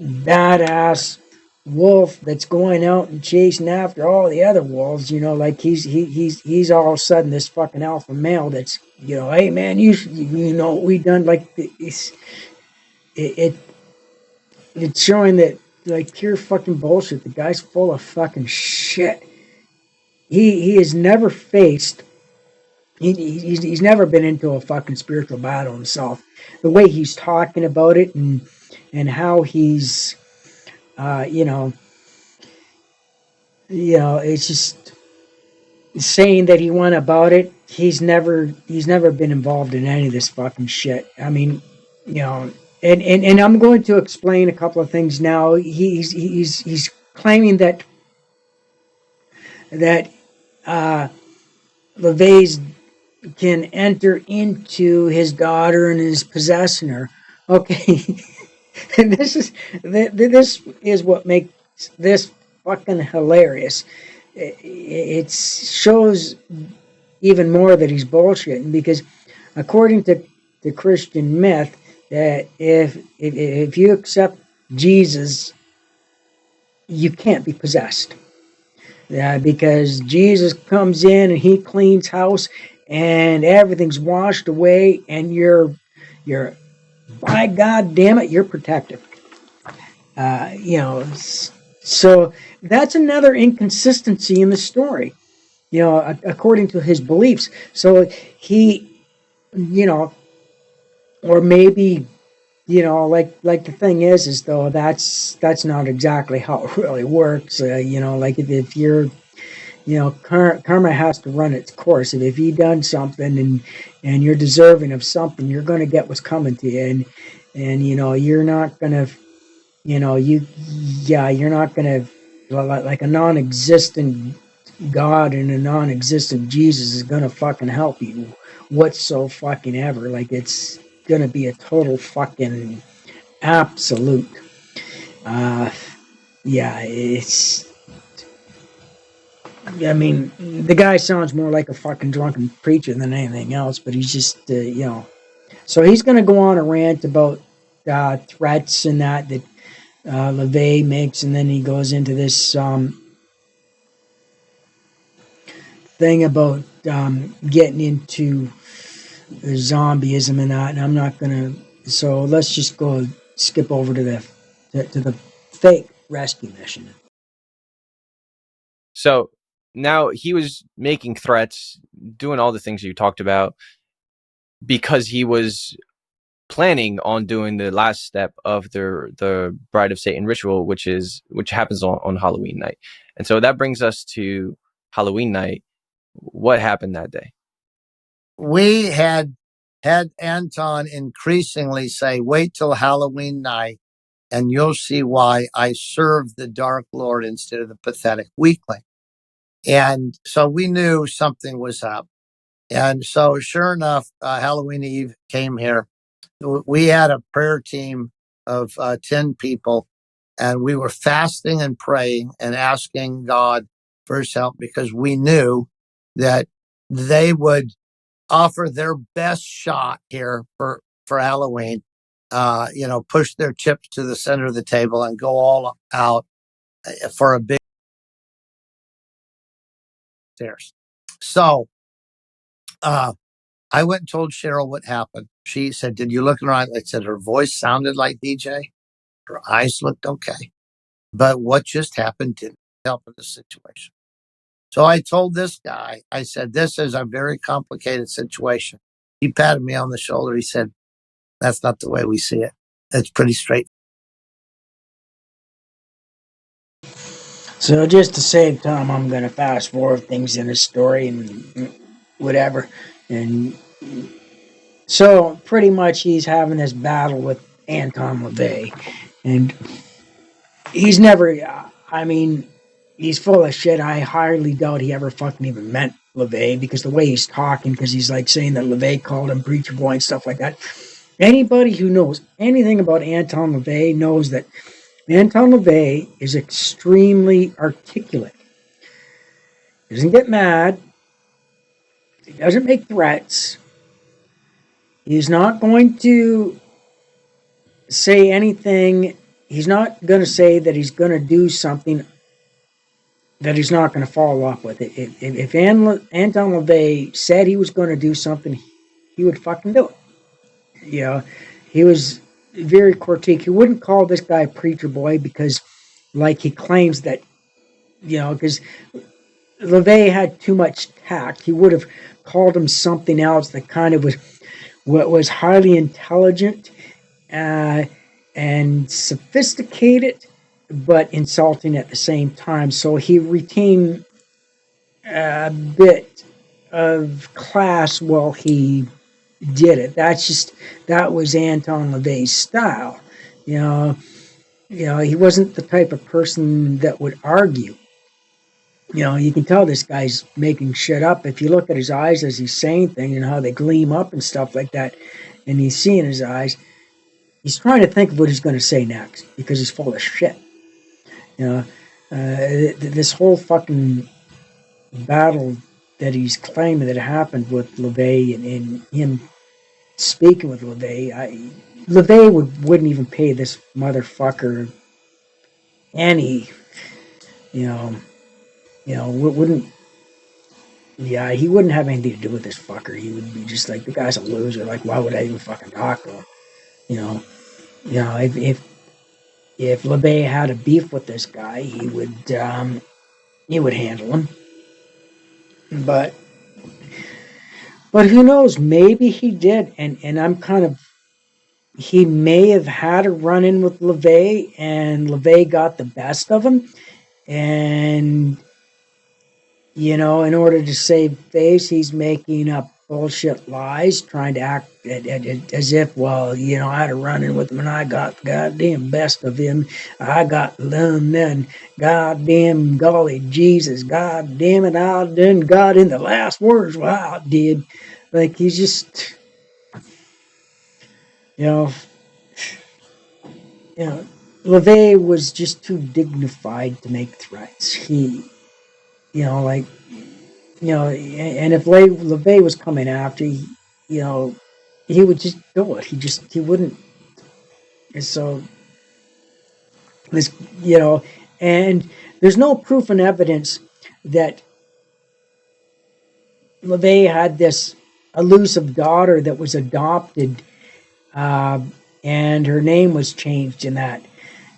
badass wolf that's going out and chasing after all the other wolves. Like he's all of a sudden this fucking alpha male that's hey man, you should, we done like it it's showing that like pure fucking bullshit. The guy's full of fucking shit. He has never faced. He's never been into a fucking spiritual battle himself. The way he's talking about it and how he's uh, you know it's just saying that he went about it. He's never been involved in any of this fucking shit. I mean, and I'm going to explain a couple of things now. He's claiming that LaVey's can enter into his daughter and is possessing her. Okay, and this is what makes this fucking hilarious. It shows even more that he's bullshitting because according to the Christian myth, that if you accept Jesus, you can't be possessed. Because Jesus comes in and he cleans house and everything's washed away and you're by God damn it, you're protected. Uh, you know, so that's another inconsistency in the story. According to his beliefs. So he, or maybe like the thing is though that's not exactly how it really works. Like if you're karma has to run its course. If you done something and you're deserving of something, you're going to get what's coming to you, and you're not going to you're not going to like a non-existent God and a non-existent Jesus is going to fucking help you what's so fucking ever. Like it's going to be a total fucking absolute. uh yeah, it's I mean, the guy sounds more like a fucking drunken preacher than anything else, but he's just, So he's going to go on a rant about threats and that LaVey makes, and then he goes into this thing about getting into zombieism and that, and I'm not going to. So let's just go skip over to the fake rescue mission. So now he was making threats, doing all the things you talked about, because he was planning on doing the last step of the Bride of Satan ritual, which happens on Halloween night. And so that brings us to Halloween night. What happened that day? We had Anton increasingly say, wait till Halloween night and you'll see why I serve the Dark Lord instead of the pathetic weakling. And so we knew something was up. And so sure enough, Halloween Eve came here. We had a prayer team of 10 people, and we were fasting and praying and asking God for his help because we knew that they would offer their best shot here for Halloween. Push their chips to the center of the table and go all out for a big stairs. So I went and told Cheryl what happened. She said, "Did you look around?" I said, "Her voice sounded like DJ. Her eyes looked okay, but what just happened didn't help in the situation." So I told this guy, I said, "This is a very complicated situation." He patted me on the shoulder. He said, "That's not the way we see it. It's pretty straight." So just to save time, I'm going to fast forward things in the story and whatever. And so pretty much he's having this battle with Anton LaVey. And he's never, I mean, he's full of shit. I highly doubt he ever fucking even met LaVey because the way he's talking, because he's like saying that LaVey called him preacher boy and stuff like that. Anybody who knows anything about Anton LaVey knows that Anton LaVey is extremely articulate. He doesn't get mad. He doesn't make threats. He's not going to say anything. He's not going to say that he's going to do something that he's not going to follow up with. If Anton LaVey said he was going to do something, he would fucking do it. You know, he was very critique. He wouldn't call this guy a preacher boy because, like, he claims that, because LaVey had too much tact. He would have called him something else that kind of was highly intelligent and sophisticated, but insulting at the same time. So he retained a bit of class while he did it. That was Anton LaVey's style. He wasn't the type of person that would argue. You can tell this guy's making shit up. If you look at his eyes as he's saying things and how they gleam up and stuff like that, and you see in his eyes, he's trying to think of what he's going to say next because he's full of shit. This whole fucking battle that he's claiming that happened with LaVey and him speaking with LaVey, LaVey wouldn't even pay this motherfucker any, wouldn't. Yeah, he wouldn't have anything to do with this fucker. He would be just like, the guy's a loser. Like, why would I even fucking talk to him? If LaVey had a beef with this guy, he would handle him. But who knows? Maybe he did, and I'm kind of. He may have had a run-in with LaVey, and LaVey got the best of him, and in order to save face, he's making up bullshit lies, trying to act as if, I had a run-in with him and I got the goddamn best of him. I got them then. Goddamn golly Jesus, goddamn it, I done got in the last words. Well, I did. Like, he's just, LaVey was just too dignified to make threats. And if LaVey was coming after, he would just do it. He wouldn't. And so, and there's no proof and evidence that LaVey had this elusive daughter that was adopted, and her name was changed in that.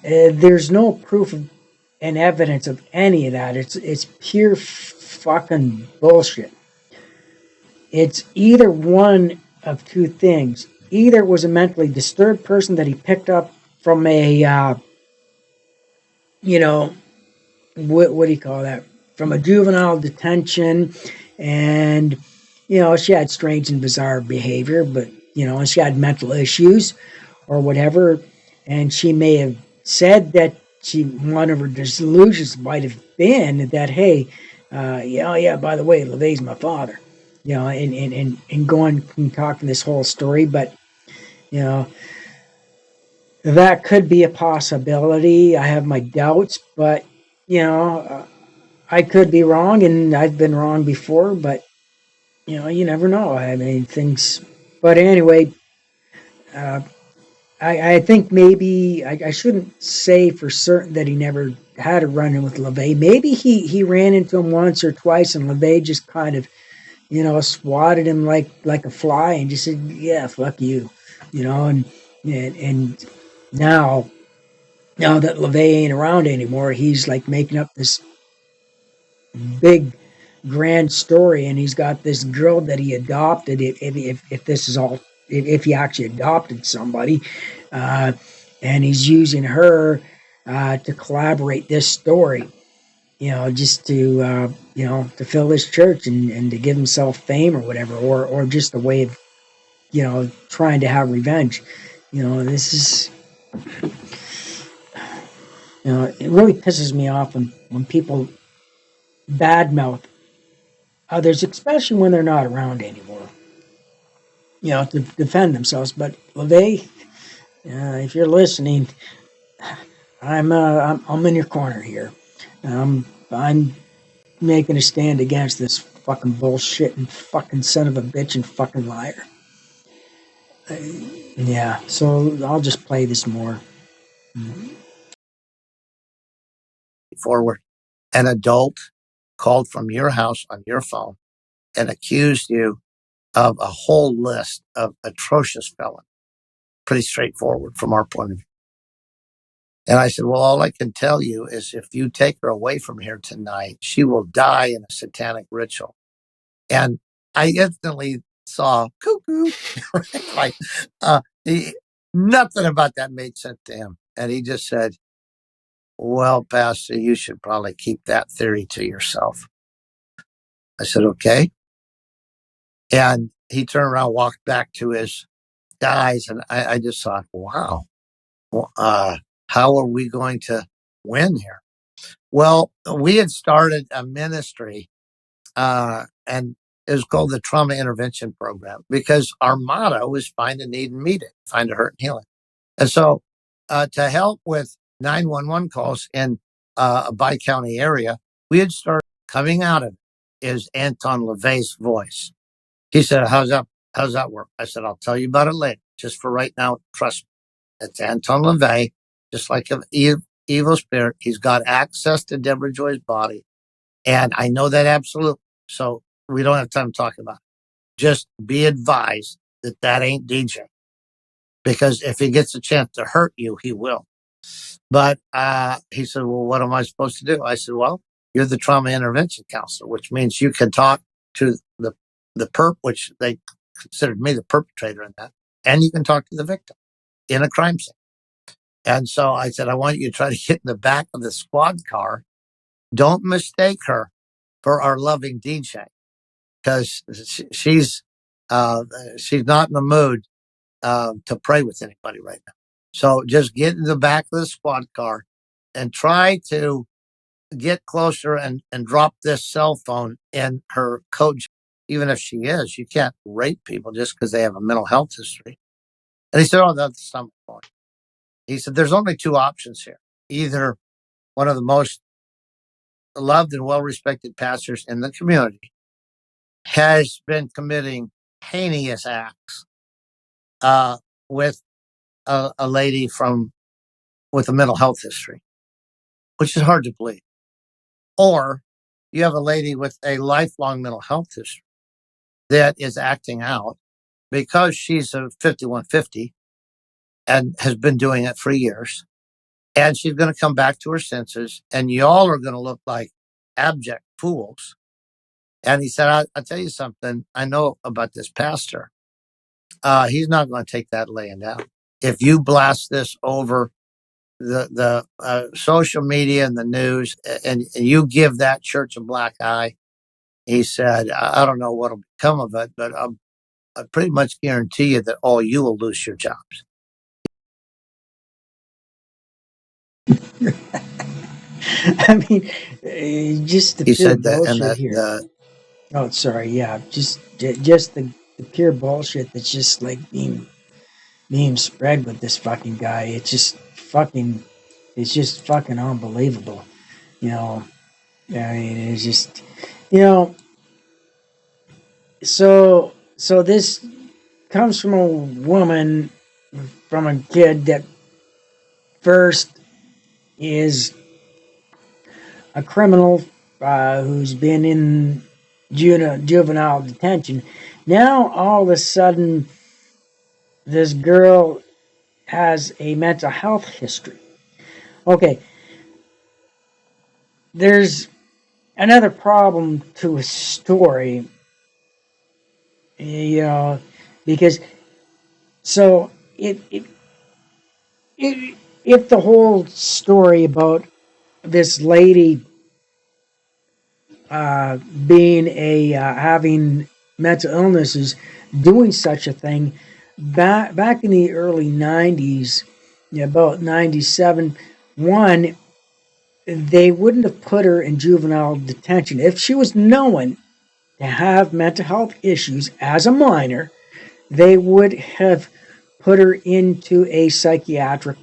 There's no proof and evidence of any of that. It's pure fucking bullshit. It's either one of two things. Either it was a mentally disturbed person that he picked up from a, what do you call that? From a juvenile detention, and, she had strange and bizarre behavior, but, and she had mental issues or whatever, and she may have said that one of her delusions might have been that, hey, by the way, LaVey's my father, and going and talking this whole story, but, that could be a possibility. I have my doubts, but, I could be wrong, and I've been wrong before, but, you never know. I mean, things, but anyway, I think maybe I shouldn't say for certain that he never had a run-in with LaVey. Maybe he ran into him once or twice, and LaVey just kind of, swatted him like a fly and just said, yeah, fuck you, and now that LaVey ain't around anymore, he's like making up this big grand story, and he's got this girl that he adopted. If this is all, if he actually adopted somebody, and he's using her to collaborate this story. just to to fill his church and to give himself fame or whatever, or just a way of trying to have revenge. This is it really pisses me off when people badmouth others, especially when they're not around anymore. To defend themselves. But LaVey, if you're listening, I'm in your corner here. I'm making a stand against this fucking bullshit and fucking son of a bitch and fucking liar. Yeah, so I'll just play this more. Forward. An adult called from your house on your phone and accused you of a whole list of atrocious felons. Pretty straightforward from our point of view. And I said, well, all I can tell you is if you take her away from here tonight, she will die in a satanic ritual. And I instantly saw cuckoo. Like, nothing about that made sense to him. And he just said, well, Pastor, you should probably keep that theory to yourself. I said, okay. And he turned around, walked back to his guys. And I just thought, wow, how are we going to win here? Well, we had started a ministry, and it was called the Trauma Intervention Program because our motto was find a need and meet it, find a hurt and heal it. And so to help with 911 calls in a bi-county area, we had started coming out of it is Anton LaVay's voice. He said, how's that work? I said, I'll tell you about it later. Just for right now, trust me. It's Anton LaVay, just like an evil spirit. He's got access to Deborah Joy's body. And I know that absolutely. So we don't have time to talk about it. Just be advised that ain't DJ. Because if he gets a chance to hurt you, he will. But he said, well, what am I supposed to do? I said, well, you're the trauma intervention counselor, which means you can talk to the perp, which they considered me the perpetrator in that, and you can talk to the victim in a crime scene. And so I said, I want you to try to get in the back of the squad car. Don't mistake her for our loving DJ, because she's not in the mood to pray with anybody right now. So just get in the back of the squad car and try to get closer and drop this cell phone in her coat. Even if she is, you can't rape people just because they have a mental health history. And he said, oh, that's some point. He said, there's only two options here. Either one of the most loved and well-respected pastors in the community has been committing heinous acts with a lady with a mental health history, which is hard to believe. Or you have a lady with a lifelong mental health history that is acting out because she's a 5150 and has been doing it for years. And she's going to come back to her senses, and y'all are going to look like abject fools. And he said, I'll tell you something. I know about this pastor. He's not going to take that laying down. If you blast this over the social media and the news, and you give that church a black eye, he said, I don't know what'll become of it, but I pretty much guarantee you that all you will lose your jobs. I mean, just the He pure said that, and bullshit here. Oh, sorry. Yeah, just the pure bullshit that's just like being spread with this fucking guy. It's just fucking unbelievable. I mean, it's just you know. So this comes from a woman, from a kid that first is a criminal who's been in juvenile detention. Now all of a sudden, this girl has a mental health history. Okay, there's another problem to a story, because so if the whole story about this lady being a having mental illnesses, doing such a thing back in the early '90s, about '97. One, they wouldn't have put her in juvenile detention if she was known to have mental health issues as a minor. They would have put her into a psychiatric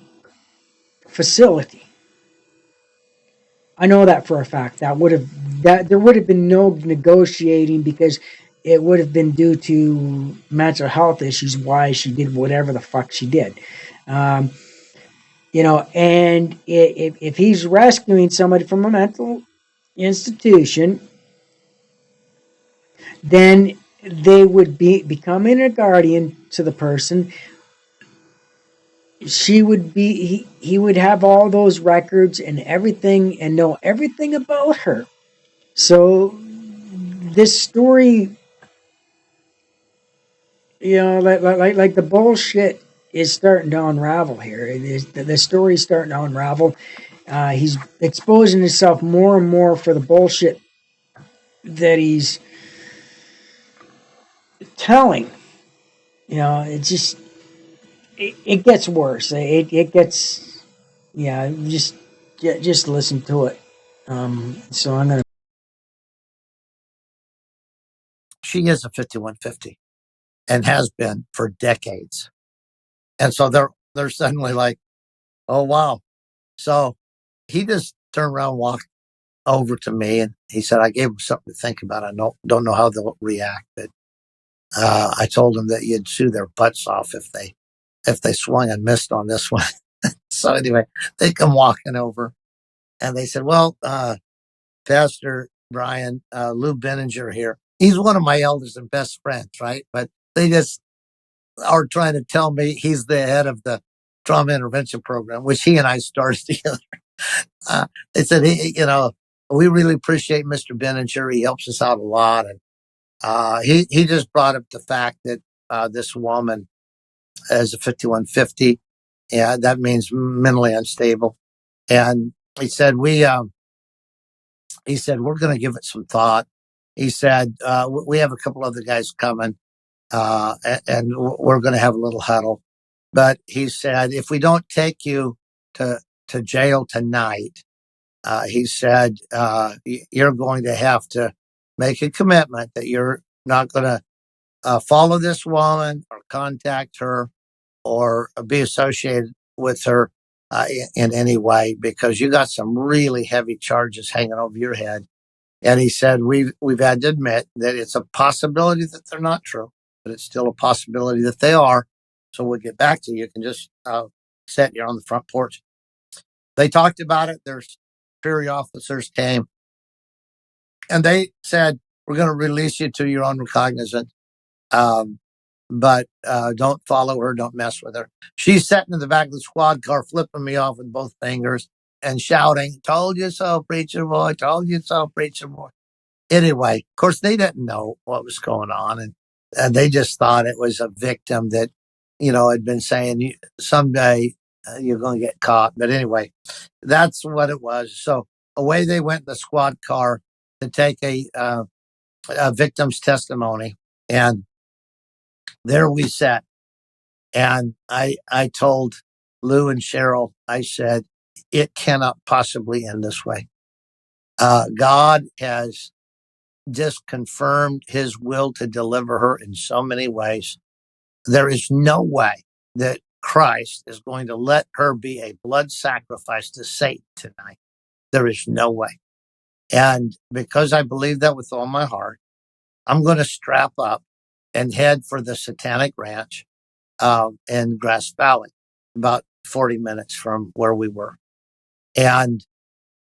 facility. I know that for a fact. That there would have been no negotiating, because it would have been due to mental health issues why she did whatever the fuck she did. Um, and if he's rescuing somebody from a mental institution, then they would be becoming a guardian to the person. She would be he would have all those records and everything, and know everything about her. So this story, like the bullshit is starting to unravel here. The story's starting to unravel. He's exposing himself more and more for the bullshit that he's telling. It just it gets worse. It gets, yeah. Just listen to it. So I'm gonna. She is a 5150 and has been for decades. And so they're suddenly like, oh wow. So he just turned around, walked over to me, and he said, I gave him something to think about. I don't know how they'll react, but I told them that you'd sue their butts off if they swung and missed on this one. So anyway, they come walking over, and they said, well, Pastor Bryan, Lou Benninger here. He's one of my elders and best friends, right? But they just are trying to tell me he's the head of the trauma intervention program, which he and I started together. They said, we really appreciate Mr. Benninger. He helps us out a lot. And he just brought up the fact that this woman is a 5150. Yeah, that means mentally unstable. And he said, we're going to give it some thought. He said, we have a couple other guys coming, and we're going to have a little huddle. But he said, if we don't take you to jail tonight, he said, you're going to have to make a commitment that you're not going to follow this woman or contact her or be associated with her in any way, because you got some really heavy charges hanging over your head. And he said, we've had to admit that it's a possibility that they're not true, but it's still a possibility that they are. So we'll get back to you. You can just sit here on the front porch. They talked about it. Their superior officers came, and they said, we're going to release you to your own recognizance. But don't follow her. Don't mess with her. She's sitting in the back of the squad car, flipping me off with both fingers and shouting, told you so, preacher boy. Told you so, preacher boy. Anyway, of course, they didn't know what was going on. And they just thought it was a victim that, had been saying, someday you're going to get caught. But anyway, that's what it was. So away they went in the squad car to take a victim's testimony. And there we sat. And I told Lou and Cheryl, I said, it cannot possibly end this way. God has just confirmed his will to deliver her in so many ways. There is no way that Christ is going to let her be a blood sacrifice to Satan tonight. There is no way. And because I believe that with all my heart, I'm going to strap up and head for the Satanic Ranch in Grass Valley, about 40 minutes from where we were. And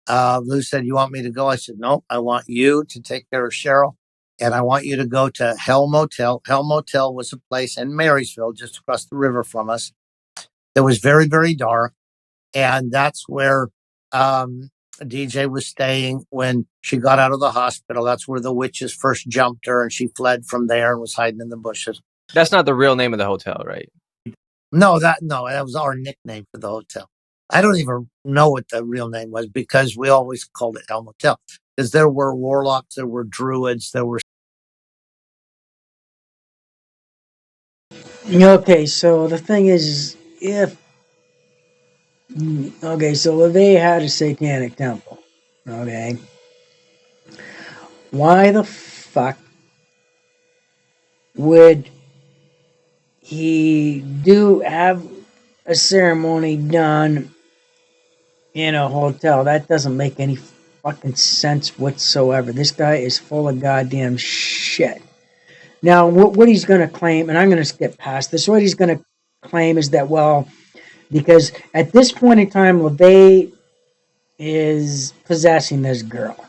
Lou said, you want me to go? I said, no, I want you to take care of Cheryl. And I want you to go to Hell Motel. Hell Motel was a place in Marysville, just across the river from us, that was very, very dark. And that's where DJ was staying when she got out of the hospital. That's where the witches first jumped her, and she fled from there and was hiding in the bushes. That's not the real name of the hotel, right? No, that was our nickname for the hotel. I don't even know what the real name was, because we always called it Hell Motel. because there were warlocks, there were druids, there were. Okay, so the thing is, if okay, so LaVey had a satanic temple. Okay, why the fuck would he do have a ceremony done in a hotel? That doesn't make any fucking sense whatsoever. This guy is full of goddamn shit. Now, what he's going to claim, and I'm going to skip past this, what he's going to claim is that, well, because at this point in time, LaVey is possessing this girl.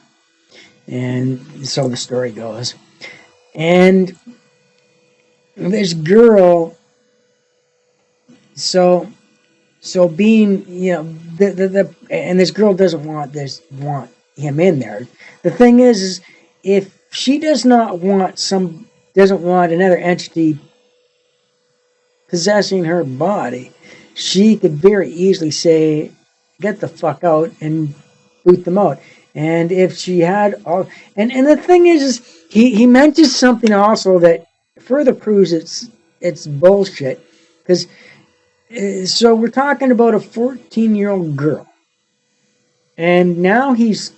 And so the story goes. And this girl, so being, and this girl doesn't want him in there. The thing is if she doesn't want another entity possessing her body, she could very easily say, "Get the fuck out," and boot them out. And if she had all, and the thing is he mentions something also that further proves it's bullshit, because so we're talking about a 14-year-old girl, and now he's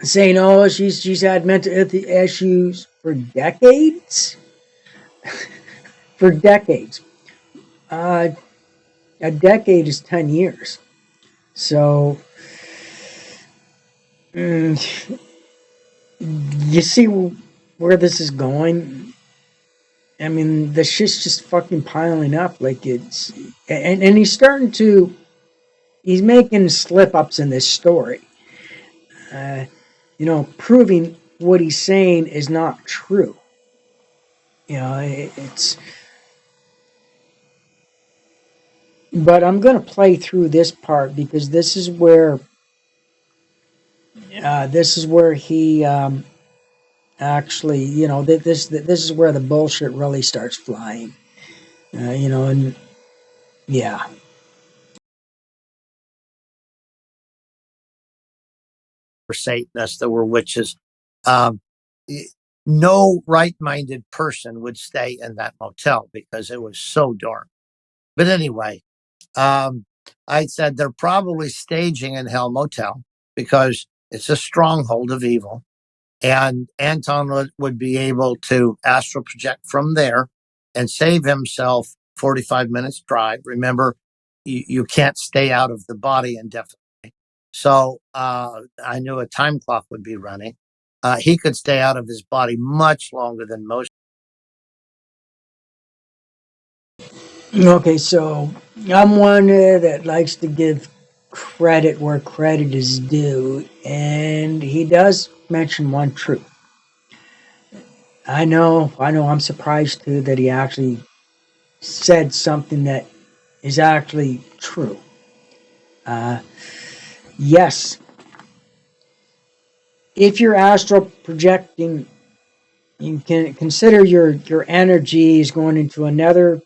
saying, "Oh, she's had mental issues for decades." For decades. A decade is 10 years. So, you see where this is going? I mean, the shit's just fucking piling up. Like it's, and he's making slip ups in this story. Proving what he's saying is not true. It's. But I'm going to play through this part because this is where he actually, this is where the bullshit really starts flying. And yeah. Were Satanists, there were witches. No right-minded person would stay in that motel because it was so dark. But anyway, I said they're probably staging in Hell Motel because it's a stronghold of evil. And Anton would be able to astral project from there and save himself 45 minutes drive. Remember, you can't stay out of the body indefinitely. So I knew a time clock would be running. He could stay out of his body much longer than most. Okay, so I'm one that likes to give credit where credit is due, and he does mention one truth. I know, I'm surprised too that he actually said something that is actually true. Yes, if you're astral projecting, you can consider your energy is going into another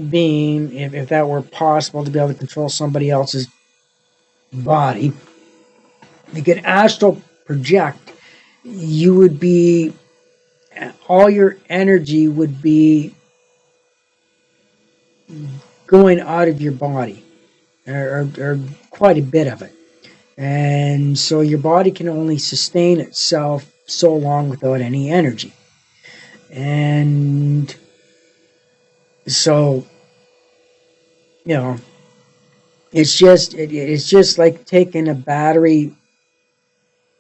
being, if that were possible to be able to control somebody else's body. You could astral project, you would be, all your energy would be going out of your body, or quite a bit of it. And so your body can only sustain itself so long without any energy. And so, it's just like taking a battery,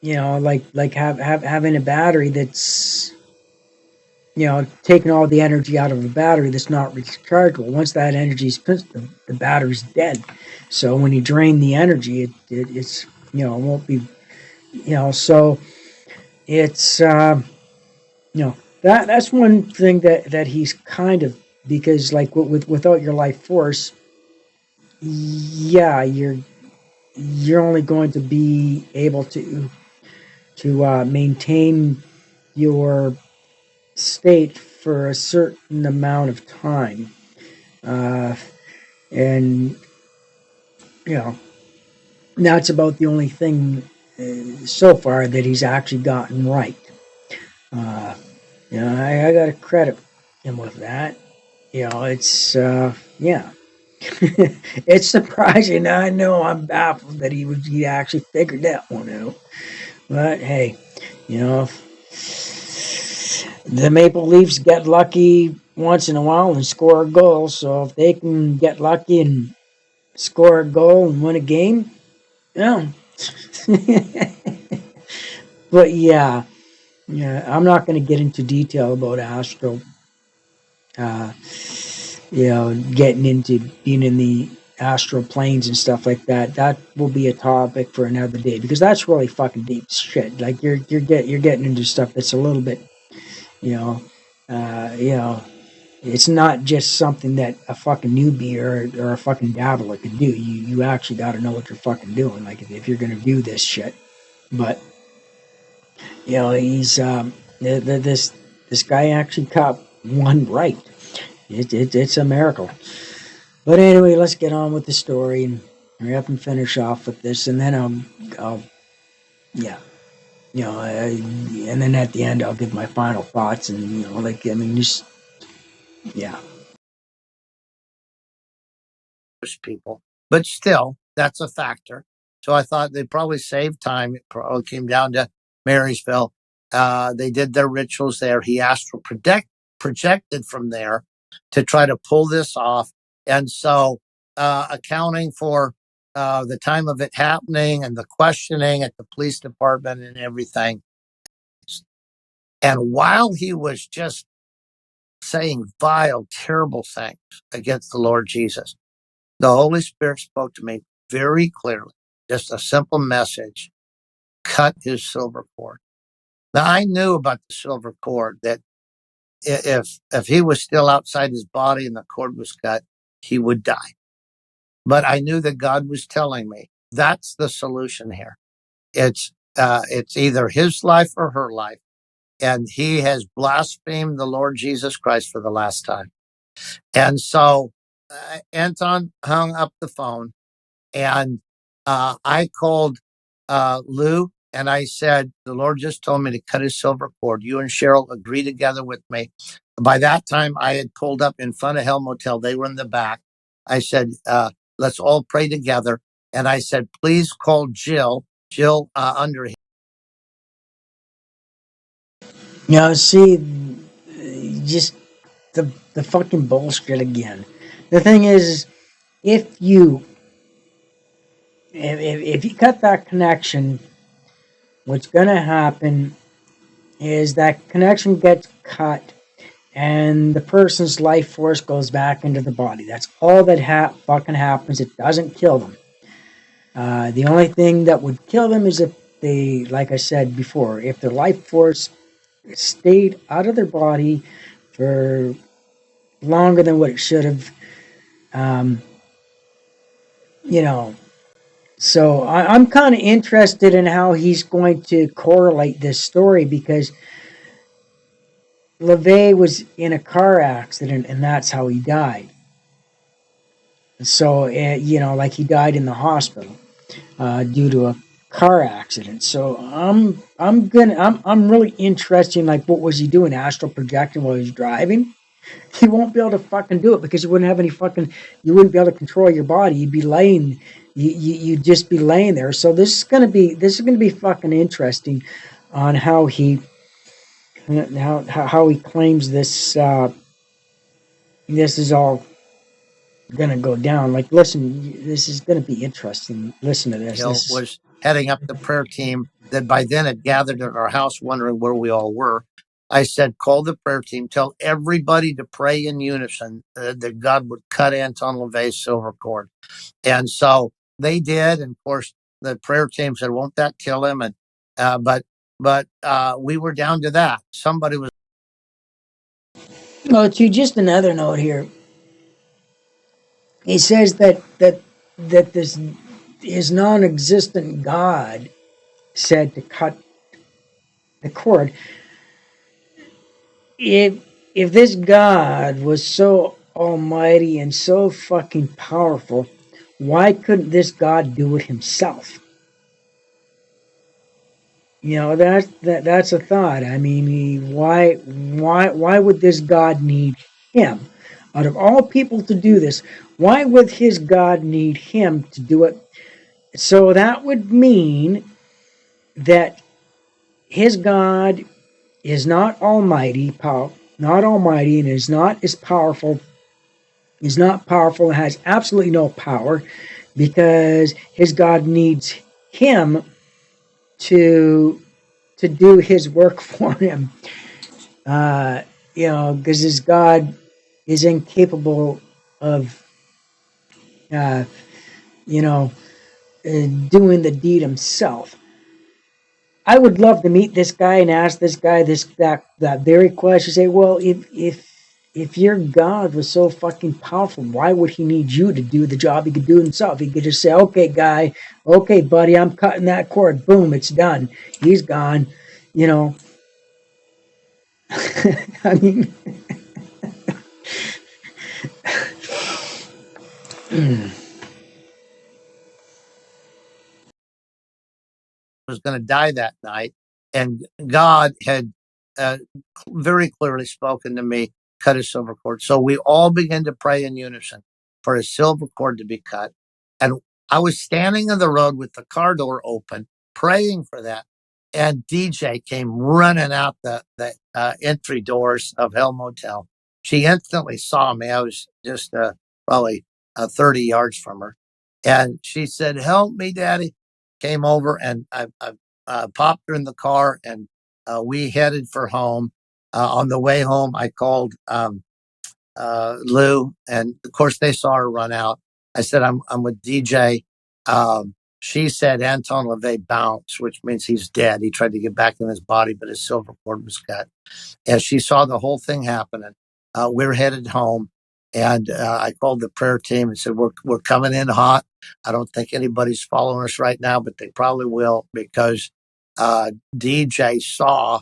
like having a battery that's, taking all the energy out of a battery that's not rechargeable. Once that energy is spent, the battery's dead. So when you drain the energy, it's it won't be, so it's that's one thing that he's kind of, because like without your life force, yeah, you're only going to be able to maintain your state for a certain amount of time, and that's about the only thing so far that he's actually gotten right. I got to credit him with that. It's yeah. It's surprising. I know I'm baffled that he actually figured that one out. But hey, the Maple Leafs get lucky once in a while and score a goal. So if they can get lucky and score a goal and win a game, yeah. But yeah, I'm not going to get into detail about Astro. Uh, getting into being in the astral planes and stuff like that. That will be a topic for another day because that's really fucking deep shit. Like you're getting into stuff that's a little bit, you know, you know, it's not just something that a fucking newbie or a fucking dabbler could do. You actually got to know what you're fucking doing. Like if you're gonna do this shit, but he's this guy actually caught one right. It's a miracle. But anyway, let's get on with the story and hurry up and finish off with this, and then I'll yeah, and then at the end I'll give my final thoughts, and just yeah. People, but still, that's a factor. So I thought they probably saved time. It probably came down to Marysville. They did their rituals there. He astral projected from there to try to pull this off. And so, accounting for the time of it happening and the questioning at the police department and everything. And while he was just saying vile, terrible things against the Lord Jesus, the Holy Spirit spoke to me very clearly, just a simple message: cut his silver cord. Now, I knew about the silver cord, that if he was still outside his body and the cord was cut, he would die. But I knew that God was telling me that's the solution here. It's either his life or her life, and he has blasphemed the Lord Jesus Christ for the last time. And so Anton hung up the phone. And I called Lou and I said, the Lord just told me to cut his silver cord. You and Cheryl agree together with me. By that time, I had pulled up in front of Hell Motel. They were in the back. I said, let's all pray together. And I said, please call Jill. Jill under him. See, just the fucking bullshit again. The thing is, if you if you cut that connection, what's gonna happen is that connection gets cut and the person's life force goes back into the body. That's all that fucking happens. It doesn't kill them. The only thing that would kill them is if they, like I said before, if their life force stayed out of their body for longer than what it should have. Um, so I'm kind of interested in how he's going to correlate this story because LaVey was in a car accident and that's how he died. So, like he died in the hospital due to a car accident. So I'm really interested in like what was he doing, astral projecting while he was driving? He won't be able to fucking do it because you wouldn't have any fucking, you wouldn't be able to control your body. You'd be laying, you'd just be laying there. So this is gonna be fucking interesting on how he claims this this is all gonna go down. Like, listen, this is gonna be interesting. Listen to this. Hill was heading up the prayer team that by then had gathered at our house wondering where we all were. I said, call the prayer team, tell everybody to pray in unison that God would cut Anton LaVey's silver cord. And so they did. And of course, the prayer team said, won't that kill him? And but we were down to that. Somebody was. Well, to just another note here, he says that this his non-existent God said to cut the cord. If this God was so almighty and so fucking powerful, why couldn't this God do it himself? that's a thought. I mean, why would this God need him? Out of all people to do this, why would his God need him to do it? So that would mean that his God is not almighty, not almighty, and is not as powerful. Is not powerful. And has absolutely no power, because his God needs him to do his work for him. Uh, because his God is incapable of, uh, you know, doing the deed himself. I would love to meet this guy and ask this guy that very question. Say, well, if your God was so fucking powerful, why would he need you to do the job he could do himself? He could just say, okay, guy, okay, buddy, I'm cutting that cord. Boom, it's done. He's gone. You know, I mean, was going to die that night, and God had uh, very clearly spoken to me, cut his silver cord. So we all began to pray in unison for his silver cord to be cut. And I was standing in the road with the car door open, praying for that. And DJ came running out the entry doors of Hell Motel. She instantly saw me. I was just probably 30 yards from her. And she said, "Help me, Daddy." Came over, and I popped her in the car, and we headed for home. On the way home, I called Lou, and of course they saw her run out. I said, I'm with DJ. She said Anton LaVey bounced, which means he's dead. He tried to get back in his body, but his silver cord was cut. As she saw the whole thing happening, we're headed home. And I called the prayer team and said, we're coming in hot. I don't think anybody's following us right now, but they probably will, because DJ saw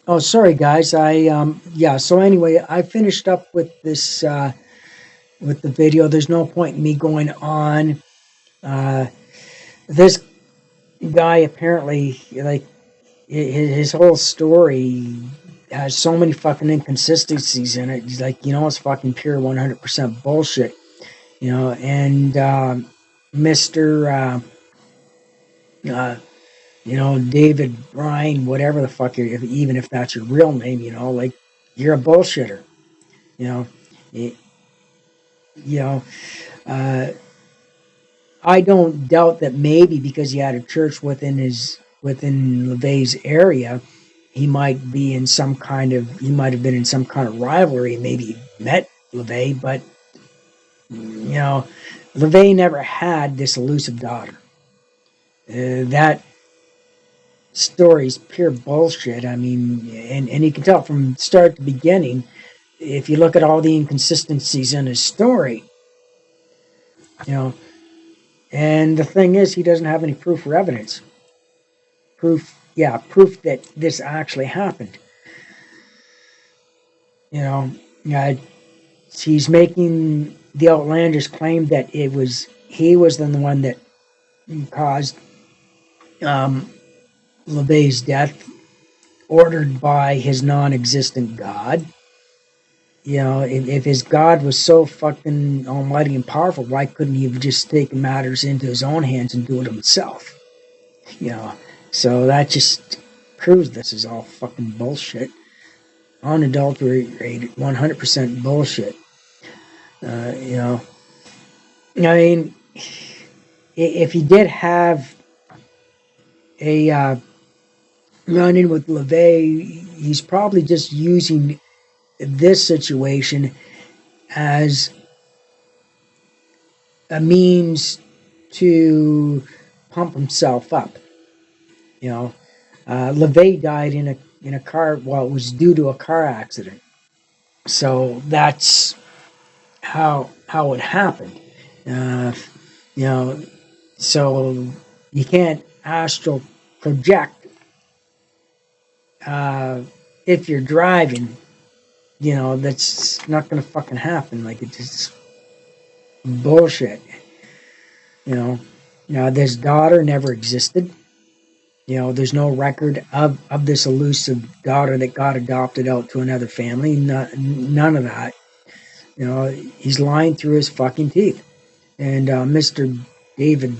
Oh, sorry, guys. Yeah. So anyway, I finished up with this with the video. There's no point in me going on. Uh, this guy apparently, like, his whole story has so many fucking inconsistencies in it. He's like, it's fucking pure 100% bullshit. And Mr. David Bryan, whatever the fuck even if that's your real name, like, you're a bullshitter. You know, it, you know, uh, I don't doubt that maybe because he had a church within LaVey's area, he might be in some kind of he might have been in some kind of rivalry. Maybe he met LaVey, but LaVey never had this elusive daughter. That story's pure bullshit. I mean, and you can tell from start to beginning, if you look at all the inconsistencies in his story, you know, and the thing is, he doesn't have any proof or evidence. Proof that this actually happened. He's making the outlandish claim that he was the one that caused LaVey's death, ordered by his non-existent God. If his God was so fucking almighty and powerful, why couldn't he have just taken matters into his own hands and do it himself? So that just proves this is all fucking bullshit. Unadulterated, 100% bullshit. I mean, if he did have a run-in with LaVey, he's probably just using this situation as a means to pump himself up. LaVey died in a car. Well, it was due to a car accident. So that's how it happened. So you can't astral project if you're driving. That's not gonna fucking happen. Like, it's just bullshit. This daughter never existed. There's no record of this elusive daughter that got adopted out to another family. None of that. He's lying through his fucking teeth. And Mr. David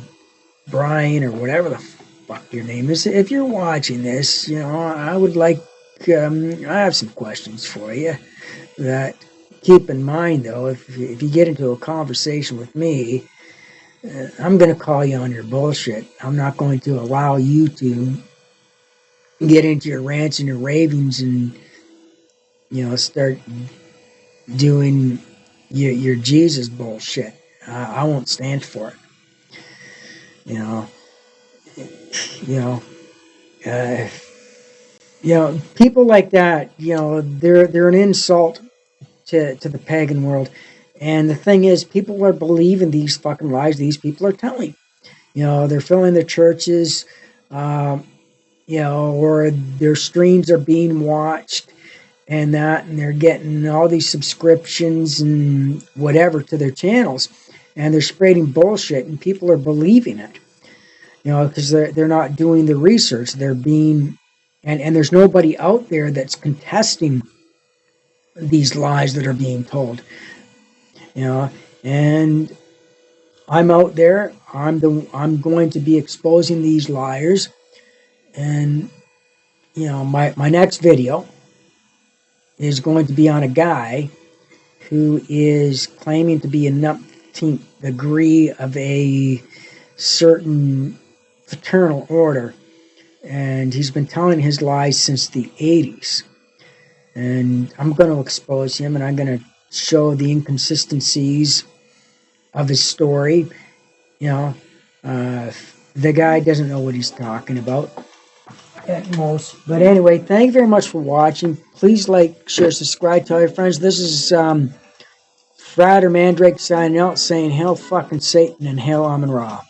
Bryan, or whatever the fuck your name is, if you're watching this, I would like, I have some questions for you. That, keep in mind, though, if you get into a conversation with me, I'm going to call you on your bullshit. I'm not going to allow you to get into your rants and your ravings and, start doing your Jesus bullshit. I won't stand for it. People like that, they're an insult to the pagan world. And the thing is, people are believing these fucking lies these people are telling. They're filling their churches, or their streams are being watched and they're getting all these subscriptions and whatever to their channels, and they're spreading bullshit, and people are believing it. Because they're not doing the research. They're being, and there's nobody out there that's contesting these lies that are being told. And I'm out there. I'm going to be exposing these liars. And my next video is going to be on a guy who is claiming to be a 19th degree of a certain fraternal order, and he's been telling his lies since the 80s. And I'm going to expose him, and I'm going to show the inconsistencies of his story. The guy doesn't know what he's talking about at most. But anyway, thank you very much for watching. Please like, share, subscribe, tell your friends. This is Frater Mandrake signing out, saying hail fucking Satan and hail Amun Ra.